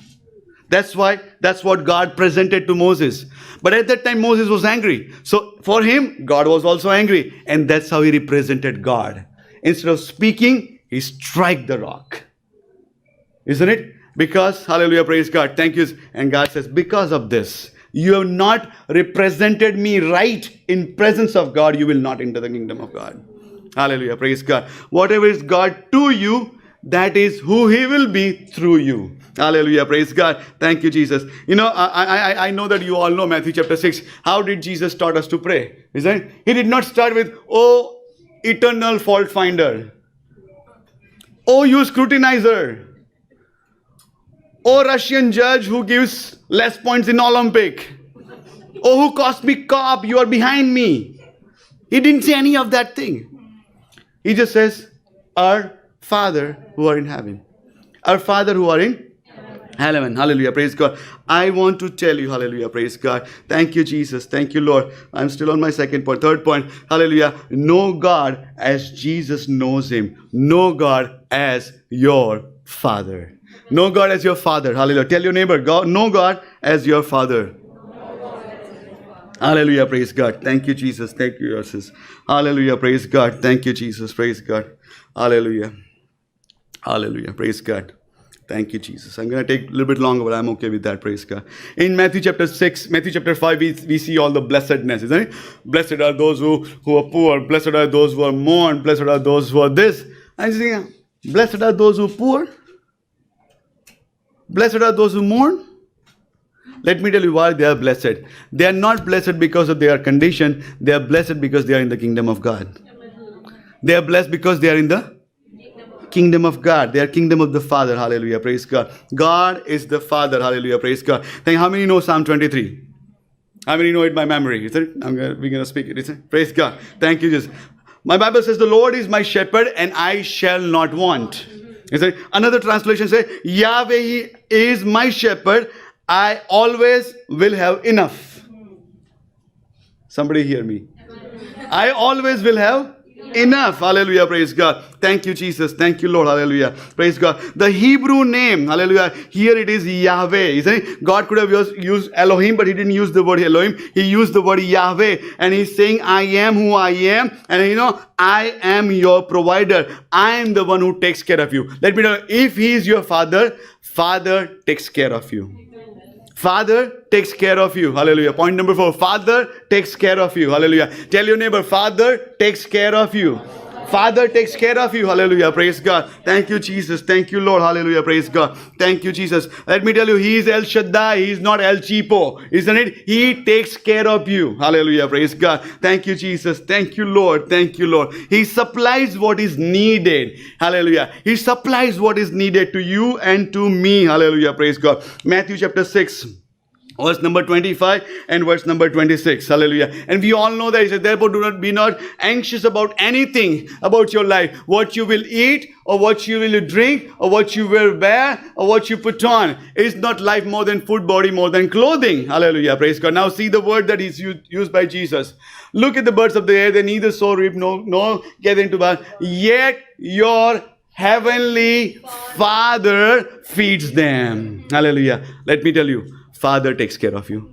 A: That's what God presented to Moses. But at that time, Moses was angry. So for him, God was also angry. And that's how he represented God. Instead of speaking, he struck the rock. Isn't it? Because, hallelujah, praise God, thank you. And God says, because of this, you have not represented me right in presence of God, you will not enter the kingdom of God. Hallelujah, praise God. Whatever is God to you, that is who he will be through you. Hallelujah, praise God. Thank you, Jesus. You know, I know that you all know Matthew chapter 6. How did Jesus taught us to pray? Isn't it? He did not start with, oh, eternal fault finder. Oh, you scrutinizer. Oh, Russian judge who gives less points in Olympic. Oh, who cosmic cop, you are behind me. He didn't say any of that thing. He just says, our Father who are in heaven. Our Father who are in heaven. Hallelujah, praise God. I want to tell you, hallelujah, praise God. Thank you, Jesus. Thank you, Lord. I'm still on my second point. Third point, hallelujah. Know God as Jesus knows him. Know God as your Father. Know God as your Father. Hallelujah. Tell your neighbor, know God as your Father. Hallelujah. Praise God. Thank you, Jesus. Thank you, Jesus. Hallelujah. Praise God. Thank you, Jesus. Praise God. Hallelujah. Hallelujah. Praise God. Thank you, Jesus. I'm going to take a little bit longer, but I'm okay with that. Praise God. In Matthew chapter 6, Matthew chapter 5, we see all the blessedness, isn't it? Blessed are those who are poor. Blessed are those who are mourn. Blessed are those who are this. I'm just thinking, blessed are those who are poor. Blessed are those who mourn. Let me tell you why they are blessed. They are not blessed because of their condition. They are blessed because they are in the kingdom of God. They are blessed because they are in the kingdom of God. They are kingdom of the Father. Hallelujah. Praise God. God is the Father. Hallelujah. Praise God. How many know Psalm 23? How many know it by memory? Is it? We're going to speak it. Is it? Praise God. Thank you, Jesus. My Bible says, the Lord is my shepherd and I shall not want. Is it? Another translation says, Yahweh is my shepherd. I always will have enough. Somebody hear me. I always will have enough. Hallelujah. Praise God. Thank you, Jesus. Thank you, Lord. Hallelujah. Praise God. The Hebrew name, hallelujah, here it is Yahweh. Isn't it? God could have used Elohim, but he didn't use the word Elohim. He used the word Yahweh. And he's saying, I am who I am. And you know, I am your provider. I am the one who takes care of you. Let me know, if he is your father, Father takes care of you. Father takes care of you. Hallelujah. Point number 4. Father takes care of you. Hallelujah. Tell your neighbor, Father takes care of you. Father takes care of you. Hallelujah. Praise God. Thank you, Jesus. Thank you, Lord. Hallelujah. Praise God. Thank you, Jesus. Let me tell you, he is El Shaddai. He is not El Cheapo. Isn't it? He takes care of you. Hallelujah. Praise God. Thank you, Jesus. Thank you, Lord. Thank you, Lord. He supplies what is needed. Hallelujah. He supplies what is needed to you and to me. Hallelujah. Praise God. Matthew chapter 6. Verse number 25 and verse number 26. Hallelujah. And we all know that he said, therefore be not anxious about anything about your life. What you will eat or what you will drink or what you will wear or what you put on. Is not life more than food, body more than clothing. Hallelujah. Praise God. Now see the word that is used by Jesus. Look at the birds of the air. They neither sow, reap, nor gather into barn. Yet your heavenly Father feeds them. Hallelujah. Let me tell you. Father takes care of you.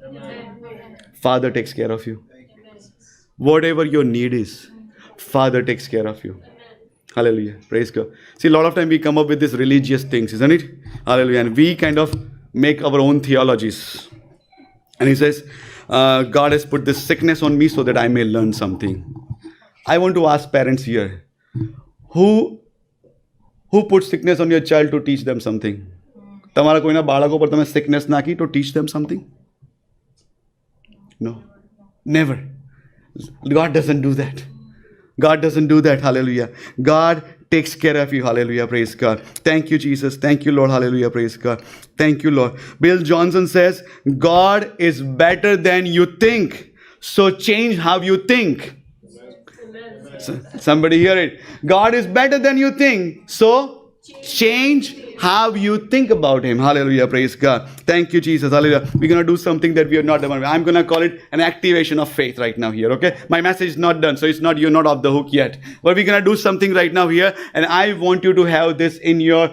A: Father takes care of you. Whatever your need is, Father takes care of you. Hallelujah. Praise God. See, a lot of time we come up with these religious things, isn't it? Hallelujah. And we kind of make our own theologies. And he says, God has put this sickness on me so that I may learn something. I want to ask parents here, who put sickness on your child to teach them something? તમારા કોઈના બાળકો પર તમે sickness નાખી to teach them something? No, never. God doesn't do that. God doesn't do that. Hallelujah. God takes care of you. Hallelujah. Praise God. Thank you, Jesus. Thank you, Lord. Hallelujah. Praise God. Thank you, Lord. Bill Johnson says, God is better than you think. So change how you think. Somebody hear it. God is better than you think. So change how you think about him. Hallelujah. Praise God. Thank you, Jesus. Hallelujah. We're going to do something that we are not done. I'm going to call it an activation of faith right now here. Okay. My message is not done. So it's not, you're not off the hook yet. But we're going to do something right now here. And I want you to have this in your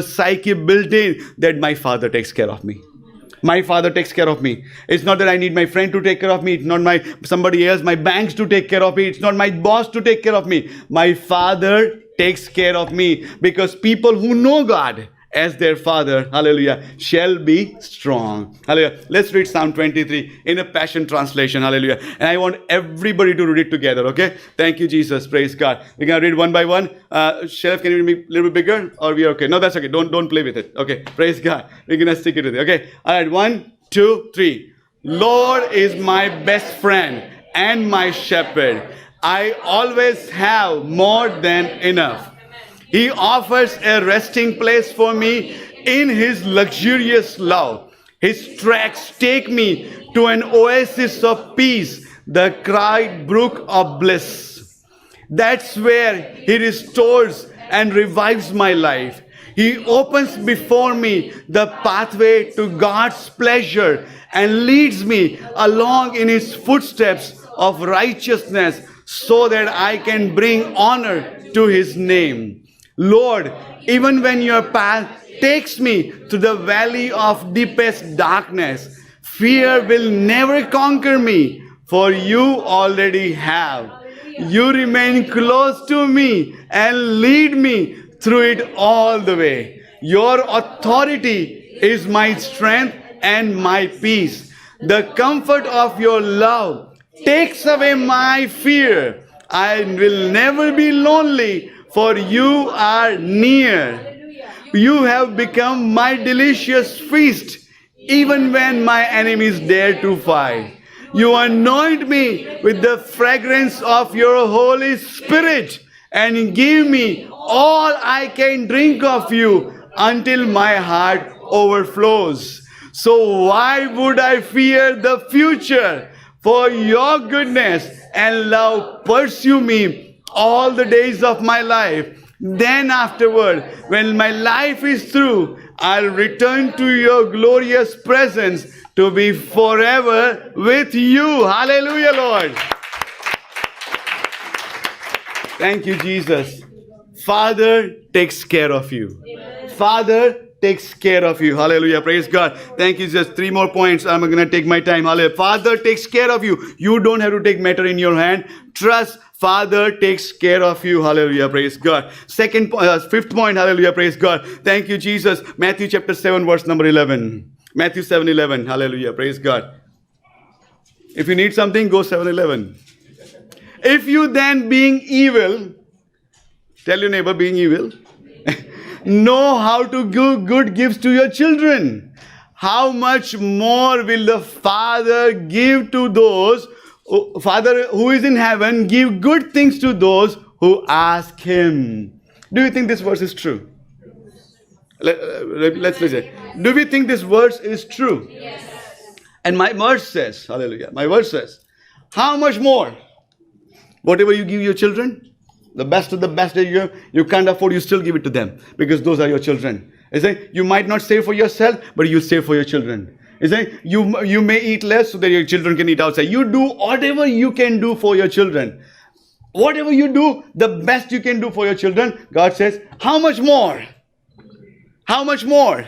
A: psyche built in, that my Father takes care of me. My Father takes care of me. It's not that I need my friend to take care of me. It's not somebody else, my banks to take care of me. It's not my boss to take care of me. My Father takes care of me, because people who know God as their Father, hallelujah, shall be strong. Hallelujah. Let's read Psalm 23 in a Passion Translation. Hallelujah. And I want everybody to read it together. Okay. Thank you, Jesus. Praise God. We're going to read one by one. Sheriff, can you read me a little bit bigger, or we are okay? No, that's okay. Don't play with it. Okay. Praise God. We're going to stick it with it. Okay. All right. 1, 2, 3. Lord is my best friend and my shepherd. I always have more than enough. He offers a resting place for me in his luxurious love. His tracks take me to an oasis of peace, the quiet brook of bliss. That's where he restores and revives my life. He opens before me the pathway to God's pleasure and leads me along in his footsteps of righteousness, so that I can bring honor to his name. Lord, even when your path takes me to the valley of deepest darkness, fear will never conquer me, for you already have. You remain close to me and lead me through it all the way. Your authority is my strength and my peace. The comfort of your love takes away my fear. I will never be lonely, for you are near. You have become my delicious feast, even when my enemies dare to fight. You anoint me with the fragrance of your Holy Spirit and give me all I can drink of you until my heart overflows. So why would I fear the future? For your goodness and love pursue me all the days of my life. Then afterward, when my life is through, I'll return to your glorious presence to be forever with you. Hallelujah, Lord. Thank you, Jesus. Father takes care of you. Father takes care of you. Hallelujah. Praise God. Thank you. Just 3 more points. I'm going to take my time. Hallelujah. Father takes care of you. You don't have to take matter in your hand. Trust. Father takes care of you. Hallelujah. Praise God. Fifth point. Hallelujah. Praise God. Thank you, Jesus. Matthew chapter 7, verse number 11. Matthew 7:11. Hallelujah. Praise God. If you need something, go 7-Eleven. If you then, being evil, tell your neighbor, being evil, know how to give good gifts to your children, how much more will the Father give to those, Father who is in heaven, give good things to those who ask him. Do you think this verse is true? Let's listen. Do we think this verse is true? Yes. And my verse says, hallelujah, my verse says, how much more? Whatever you give your children, the best of the best that you can't afford, you still give it to them, because those are your children. You might not save for yourself, but you save for your children. You may eat less so that your children can eat outside. You do whatever you can do for your children. Whatever you do, the best you can do for your children, God says, how much more? How much more?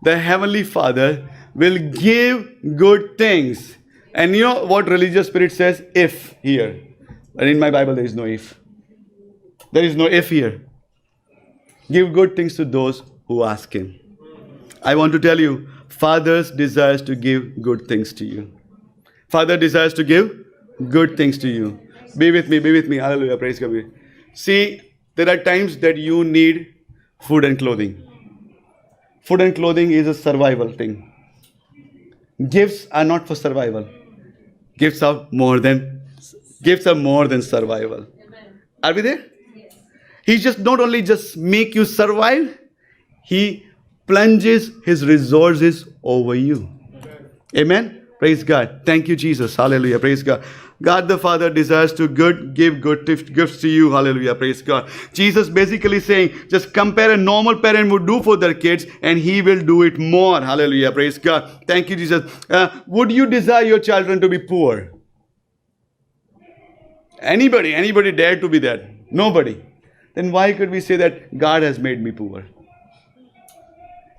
A: The Heavenly Father will give good things. And you know what religious spirit says? If here. And in my Bible there is no if. There is no if here. Give good things to those who ask him. I want to tell you, Father's desires to give good things to you. Father desires to give good things to you. Be with me, be with me. Hallelujah, praise God. See, there are times that you need food and clothing. Food and clothing is a survival thing. Gifts are not for survival. Gifts are more than survival. Are we there? He just not only just make you survive, he plunges his resources over you. Amen. Praise God. Thank you, Jesus. Hallelujah. Praise God. God the Father desires to give good gifts to you. Hallelujah. Praise God. Jesus basically saying, just compare a normal parent would do for their kids and he will do it more. Hallelujah. Praise God. Thank you, Jesus. Would you desire your children to be poor? Anybody dare to be that? Nobody. Then why could we say that God has made me poor?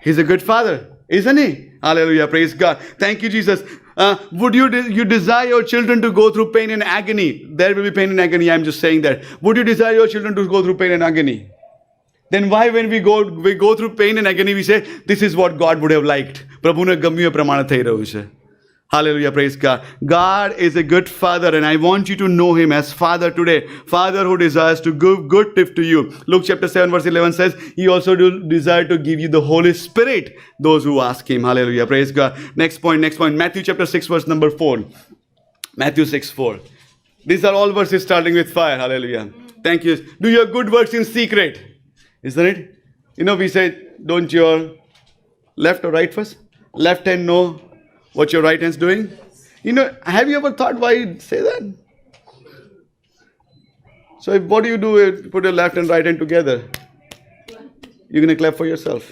A: He's a good father, isn't he? Hallelujah, praise God. Thank you, Jesus. Would you desire your children to go through pain and agony? There will be pain and agony, I'm just saying that. Would you desire your children to go through pain and agony? Then why when we go through pain and agony, we say, this is what God would have liked. Prabhu ne gamyu pramana thai rahu છે. Hallelujah, praise God. God is a good father and I want you to know him as father today. Father who desires to give good gift to you. Luke chapter 7 verse 11 says, he also desire to give you the Holy Spirit, those who ask him. Hallelujah, praise God. Next point. Matthew chapter 6 verse number 4. Matthew 6:4. These are all verses starting with fire. Hallelujah. Thank you. Do your good works in secret. Isn't it? We say, don't your left or right first? Left hand know what your right hand's doing? Have you ever thought why you say that? So what do? You put your left and right hand together. You're going to clap for yourself.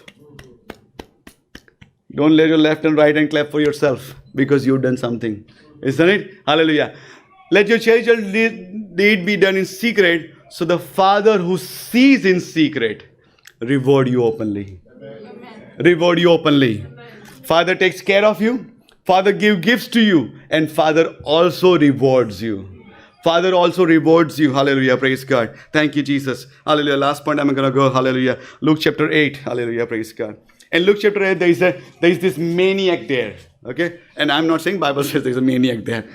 A: Don't let your left and right hand clap for yourself because you've done something. Isn't it? Hallelujah. Let your charitable deed be done in secret, so the Father who sees in secret reward you openly. Amen. Reward you openly. Amen. Father takes care of you. Father gives gifts to you, and Father also rewards you. Father also rewards you. Hallelujah. Praise God. Thank you, Jesus. Hallelujah. Last point I'm going to go. Hallelujah. Luke chapter 8. Hallelujah. Praise God. In Luke chapter 8, there is this maniac there. Okay? And I'm not saying Bible says there's a maniac there.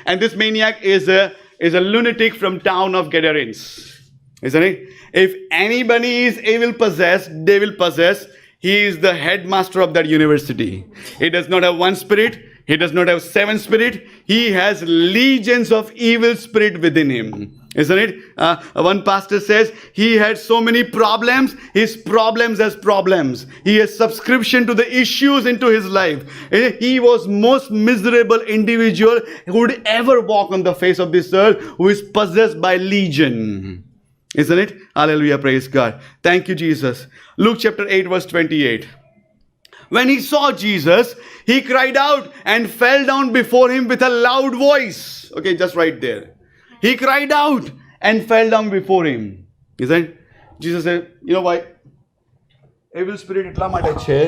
A: And this maniac is a lunatic from town of Gadarenes. Isn't it? If anybody is devil possessed, he is the headmaster of that university. He does not have one spirit. He does not have 7 spirits. He has legions of evil spirit within him. Isn't it? One pastor says he had so many problems. His problems as problems. He has subscription to the issues into his life. He was most miserable individual who would ever walk on the face of this earth, who is possessed by legion. Isn't it? Hallelujah, praise God. Thank you, Jesus. Luke chapter 8 verse 28. When he saw Jesus, he cried out and fell down before him with a loud voice. Okay, just right there. He cried out and fell down before him. Isn't it? Jesus said, you know why? Evil spirit એટલા માટે છે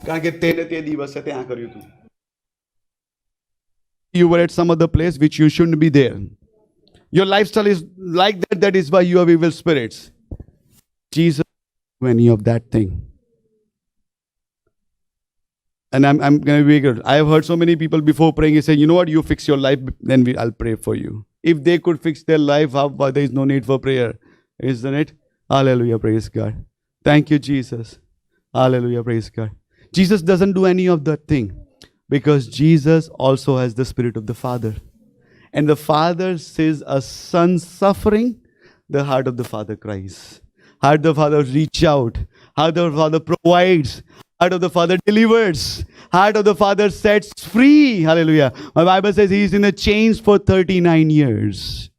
A: કારણ કે તેને તે દિવસે ત્યાં કર્યું હતું. You were at some other place which you shouldn't be there. Your lifestyle is like that. That is why you have evil spirits. Jesus didn't do any of that thing. And I'm going to be good. I have heard so many people before praying, he say, you know what, you fix your life, then I'll pray for you. If they could fix their life, there is no need for prayer. Isn't it? Hallelujah, praise God. Thank you, Jesus. Hallelujah, praise God. Jesus doesn't do any of that thing because Jesus also has the Spirit of the Father. And the Father sees a son suffering, the heart of the Father cries. Heart of the Father reach out. Heart of the Father provides. Heart of the Father delivers. Heart of the Father sets free. Hallelujah. My Bible says he is in the chains for 39 years.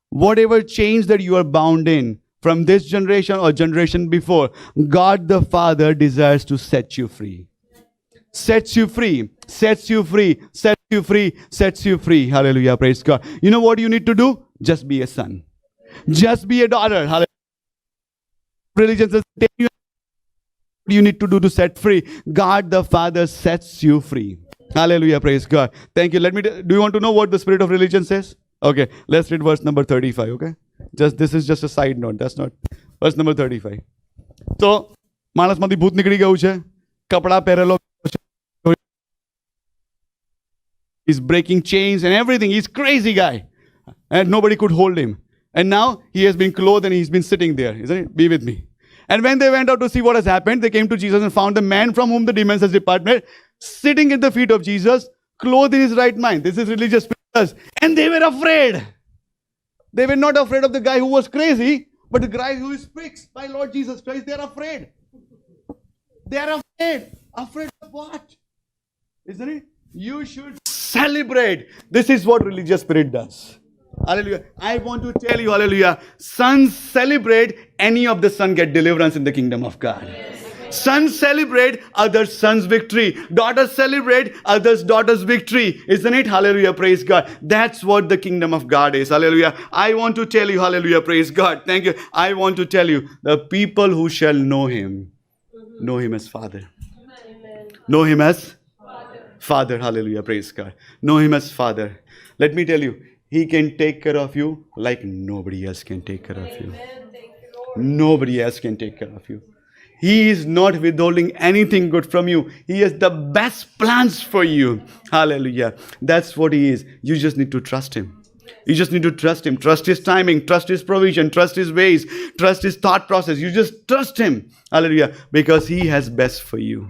A: Whatever chains that you are bound in from this generation or generation before, God the Father desires to set you free. Sets you free. Sets you free. Sets you free. Sets you free. Hallelujah. Praise God. You know what you need to do? Just be a son. Just be a daughter. Hallelujah. Religion says, you need to do to set free. God the Father sets you free. Hallelujah, praise God. Thank you. Do you want to know what the spirit of religion says? Okay, let's read verse number 35, okay? This is just a side note. That's not verse number 35. So, માણસમાંથી ભૂત નીકળી ગયું છે, કપડા પહેરેલો He's breaking chains and everything. He's crazy guy. And nobody could hold him. And now he has been clothed and he's been sitting there. Isn't it? Be with me. And when they went out to see what has happened, they came to Jesus and found the man from whom the demons has departed, sitting at the feet of Jesus, clothed in his right mind. This is religious spirit. And they were afraid. They were not afraid of the guy who was crazy, but the guy who is fixed by Lord Jesus Christ. They are afraid. They are afraid. Afraid of what? Isn't it? You should celebrate. This is what religious spirit does. Hallelujah. I want to tell you, hallelujah, sons celebrate, any of the son get deliverance in the kingdom of God. Sons celebrate, others sons victory. Daughters celebrate, others daughters victory. Isn't it? Hallelujah, praise God. That's what the kingdom of God is. Hallelujah. I want to tell you, hallelujah, praise God. Thank you. I want to tell you, the people who shall know him as Father. Know him as Father. Hallelujah, praise God. Know him as Father. Let me tell you, he can take care of you like nobody else can take care of you. Nobody else can take care of you. He is not withholding anything good from you. He has the best plans for you. Hallelujah. That's what he is. You just need to trust him. You just need to trust him. Trust his timing. Trust his provision. Trust his ways. Trust his thought process. You just trust him. Hallelujah. Because he has best for you.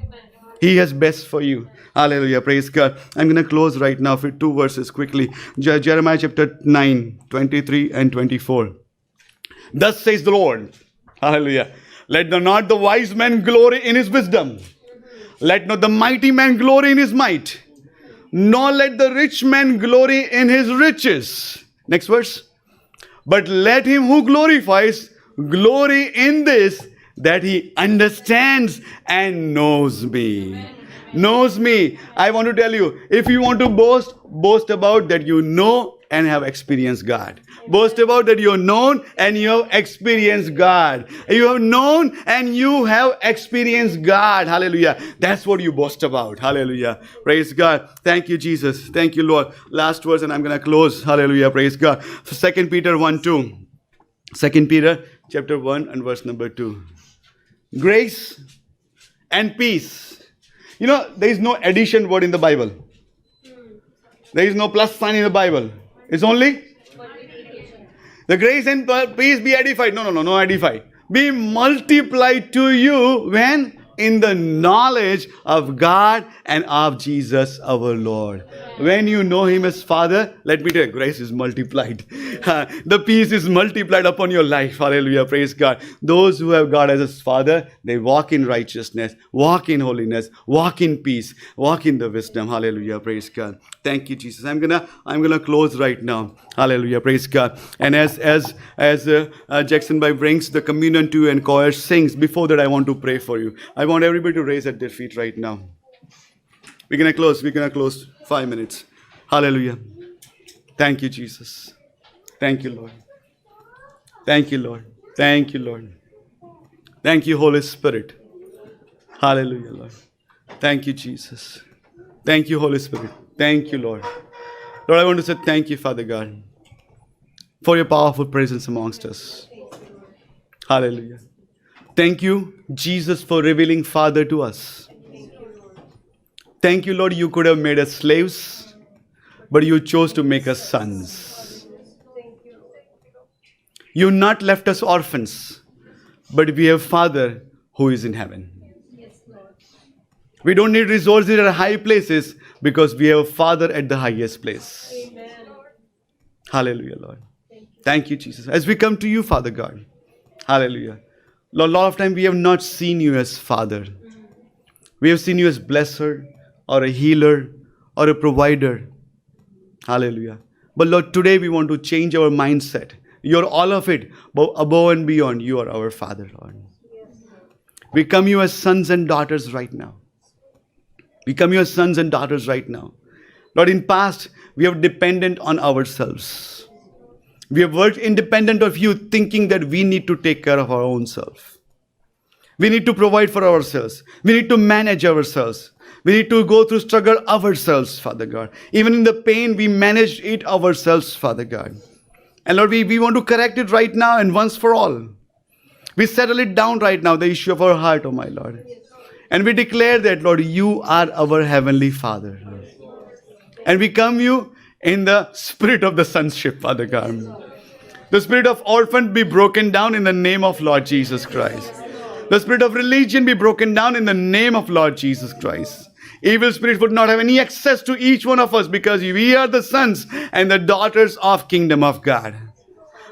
A: He has best for you. Hallelujah. Praise God. I'm going to close right now with 2 verses quickly. Jeremiah chapter 9, 23 and 24. Thus says the Lord. Hallelujah. Let not the wise man glory in his wisdom. Let not the mighty man glory in his might. Nor let the rich man glory in his riches. Next verse. But let him who glorifies glory in this, that he understands and knows me. Knows me. I want to tell you, if you want to boast about that you know and have experienced God. Boast about that you are known and you have experienced God. You have known and you have experienced God. Hallelujah. That's what you boast about. Hallelujah. Praise God. Thank you, Jesus. Thank you, Lord. Last verse and I'm going to close. Hallelujah. Praise God. 2 Peter 1:2. 2 Peter chapter 1 and verse number 2. Grace and peace. You know, there is no addition word in the Bible. There is no plus sign in the Bible. It's only the grace and peace be edified. No edified. Be multiplied to you when? In the knowledge of God and of Jesus our Lord. When you know him as Father, let me tell you, grace is multiplied. The peace is multiplied upon your life. Hallelujah. Praise God. Those who have God as his Father, they walk in righteousness, walk in holiness, walk in peace, walk in the wisdom. Hallelujah. Praise God. Thank you, Jesus. I'm gonna close right now. Hallelujah. Praise God. And as Jackson Bhai brings the communion to you and choir sings, before that I want to pray for you. I want everybody to raise at their feet right now. We're gonna close 5 minutes. Hallelujah. Thank you, Jesus. Thank you, Lord. Thank you, Lord. Thank you, Lord. Thank you, Holy Spirit. Hallelujah, Lord. Thank you, Jesus. Thank you, Holy Spirit. Thank you, Lord. Lord, I want to say thank you, Father God, for your powerful presence amongst us. Hallelujah. Thank you, Jesus, for revealing Father to us. Thank you, Lord, you could have made us slaves, but you chose to make us sons. You not left us orphans, but we have Father who is in heaven. We don't need resources at high places because we have Father at the highest place. Amen. Hallelujah, Lord. Thank you, Jesus. As we come to you, Father God. Hallelujah. Lord, a lot of time we have not seen you as Father. We have seen you as blesser or a healer or a provider. Hallelujah. But Lord, today we want to change our mindset. You're all of it, but above and beyond, you are our Father, Lord. We come you as sons and daughters right now. We come you as sons and daughters right now. Lord, in past, we have dependent on ourselves. We have worked independent of you, thinking that we need to take care of our own self. We need to provide for ourselves. We need to manage ourselves. We need to go through struggle ourselves, Father God. Even in the pain, we manage it ourselves, Father God. And Lord, we want to correct it right now and once for all. We settle it down right now, the issue of our heart, oh my Lord. And we declare that, Lord, you are our Heavenly Father. And we come you in the spirit of the sonship, Father God. The spirit of orphan be broken down in the name of Lord Jesus Christ. The spirit of religion be broken down in the name of Lord Jesus Christ. Evil spirit would not have any access to each one of us because we are the sons and the daughters of kingdom of God.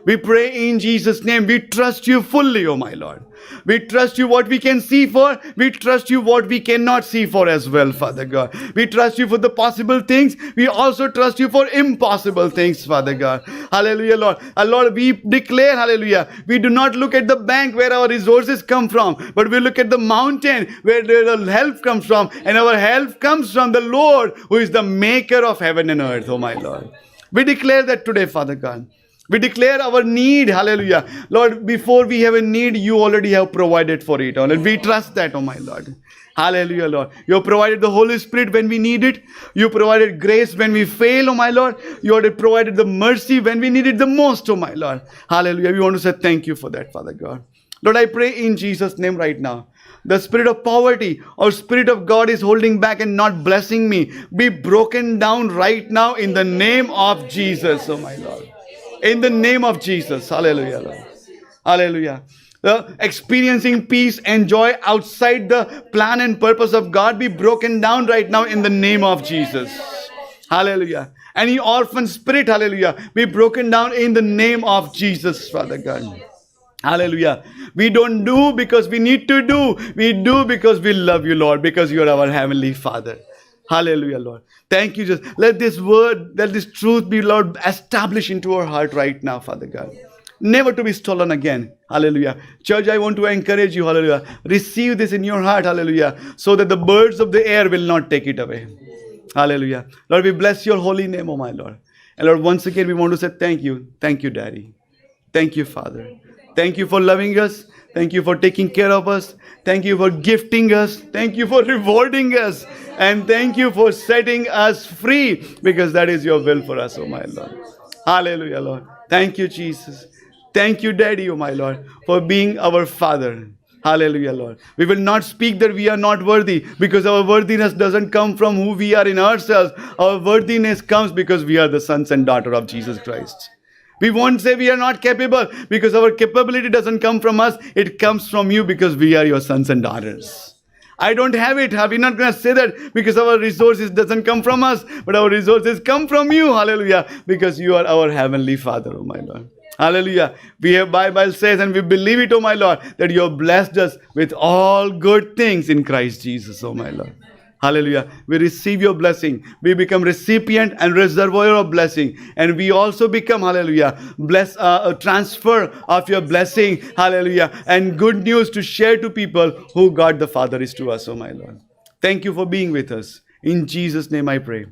A: We pray in Jesus' name. We trust you fully, oh my Lord. We trust you what we can see for. We trust you what we cannot see for as well, Father God. We trust you for the possible things. We also trust you for impossible things, Father God. Hallelujah, Lord. Lord, we declare, hallelujah, we do not look at the bank where our resources come from, but we look at the mountain where the help comes from. And our help comes from the Lord who is the maker of heaven and earth, oh my Lord. We declare that today, Father God. We declare our need, hallelujah. Lord, before we have a need, you already have provided for it. And we trust that, oh my Lord. Hallelujah, Lord. You have provided the Holy Spirit when we need it. You provided grace when we fail, oh my Lord. You have provided the mercy when we need it the most, oh my Lord. Hallelujah. We want to say thank you for that, Father God. Lord, I pray in Jesus' name right now. The spirit of poverty or spirit of God is holding back and not blessing me. Be broken down right now in the name of Jesus, oh my Lord. In the name of Jesus. Hallelujah, Lord. Hallelujah. Experiencing peace and joy outside the plan and purpose of God be broken down right now in the name of Jesus. Hallelujah. Any orphan spirit, hallelujah, be broken down in the name of Jesus, Father God. Hallelujah. We don't do because we need to do. We do because we love you, Lord, because you are our heavenly Father. Hallelujah, Lord. Thank you. Just let this word, let this truth be, Lord, established into our heart right now, Father God. Never to be stolen again. Hallelujah. Church, I want to encourage you, hallelujah. Receive this in your heart, hallelujah, so that the birds of the air will not take it away. Hallelujah. Lord, we bless your holy name, oh my Lord. And Lord, once again, we want to say thank you. Thank you, Daddy. Thank you, Father. Thank you for loving us. Thank you for taking care of us. Thank you for gifting us. Thank you for rewarding us. And thank you for setting us free, because that is your will for us, oh my Lord. Hallelujah, Lord. Thank you, Jesus. Thank you, Daddy, oh my Lord, for being our Father. Hallelujah, Lord. We will not speak that we are not worthy, because our worthiness doesn't come from who we are in ourselves. Our worthiness comes because we are the sons and daughters of Jesus Christ. We won't say we are not capable, because our capability doesn't come from us. It comes from you, because we are your sons and daughters. I don't have it. We're not going to say that because our resources doesn't come from us, but our resources come from you. Hallelujah. Because you are our heavenly Father, oh my Lord. Hallelujah. We have Bible says, and we believe it, oh my Lord, that you have blessed us with all good things in Christ Jesus, oh my Lord. Hallelujah. We receive your blessing. We become recipient and reservoir of blessing. And we also become, hallelujah, a transfer of your blessing, hallelujah, and good news to share to people who God the Father is to us, oh my Lord. Thank you for being with us. In Jesus' name I pray.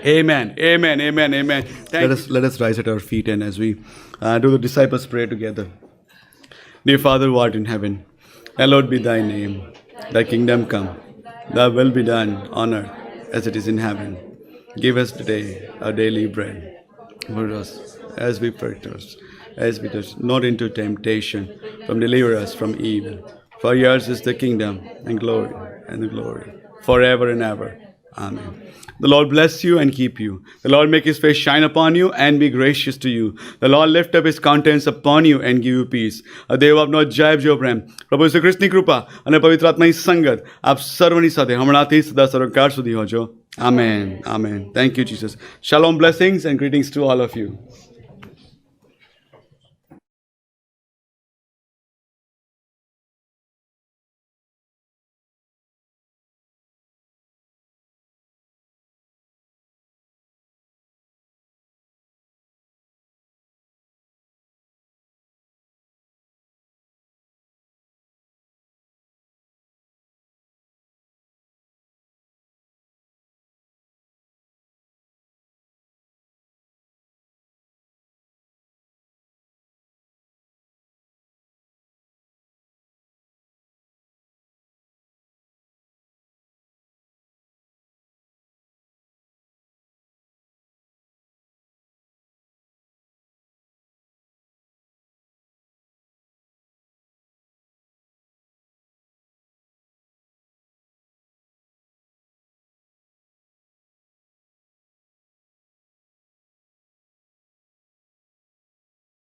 A: Amen. Amen. Amen. Amen. Let us rise at our feet, and as we do the disciples' prayer together. Dear Father who art in heaven, hallowed be thy name. Thy kingdom come. Thy will be done on earth as it is in heaven. Give us today our daily bread. For us as we practice, as we touch, not into temptation, but deliver us from evil. For yours is the kingdom and the glory, forever and ever. Amen. The Lord bless you and keep you. The Lord make his face shine upon you and be gracious to you. The Lord lift up his countenance upon you and give you peace. દેવ આપનો જય જો પ્રેમ, પ્રભુ શ્રી કૃષ્ણની કૃપા અને પવિત્ર આત્માની સંગત આપ સર્વની સાથે હમણાંથી સદા સર્વકાળ સુધી હોજો. Amen. Amen. Thank you, Jesus. Shalom, blessings and greetings to all of you.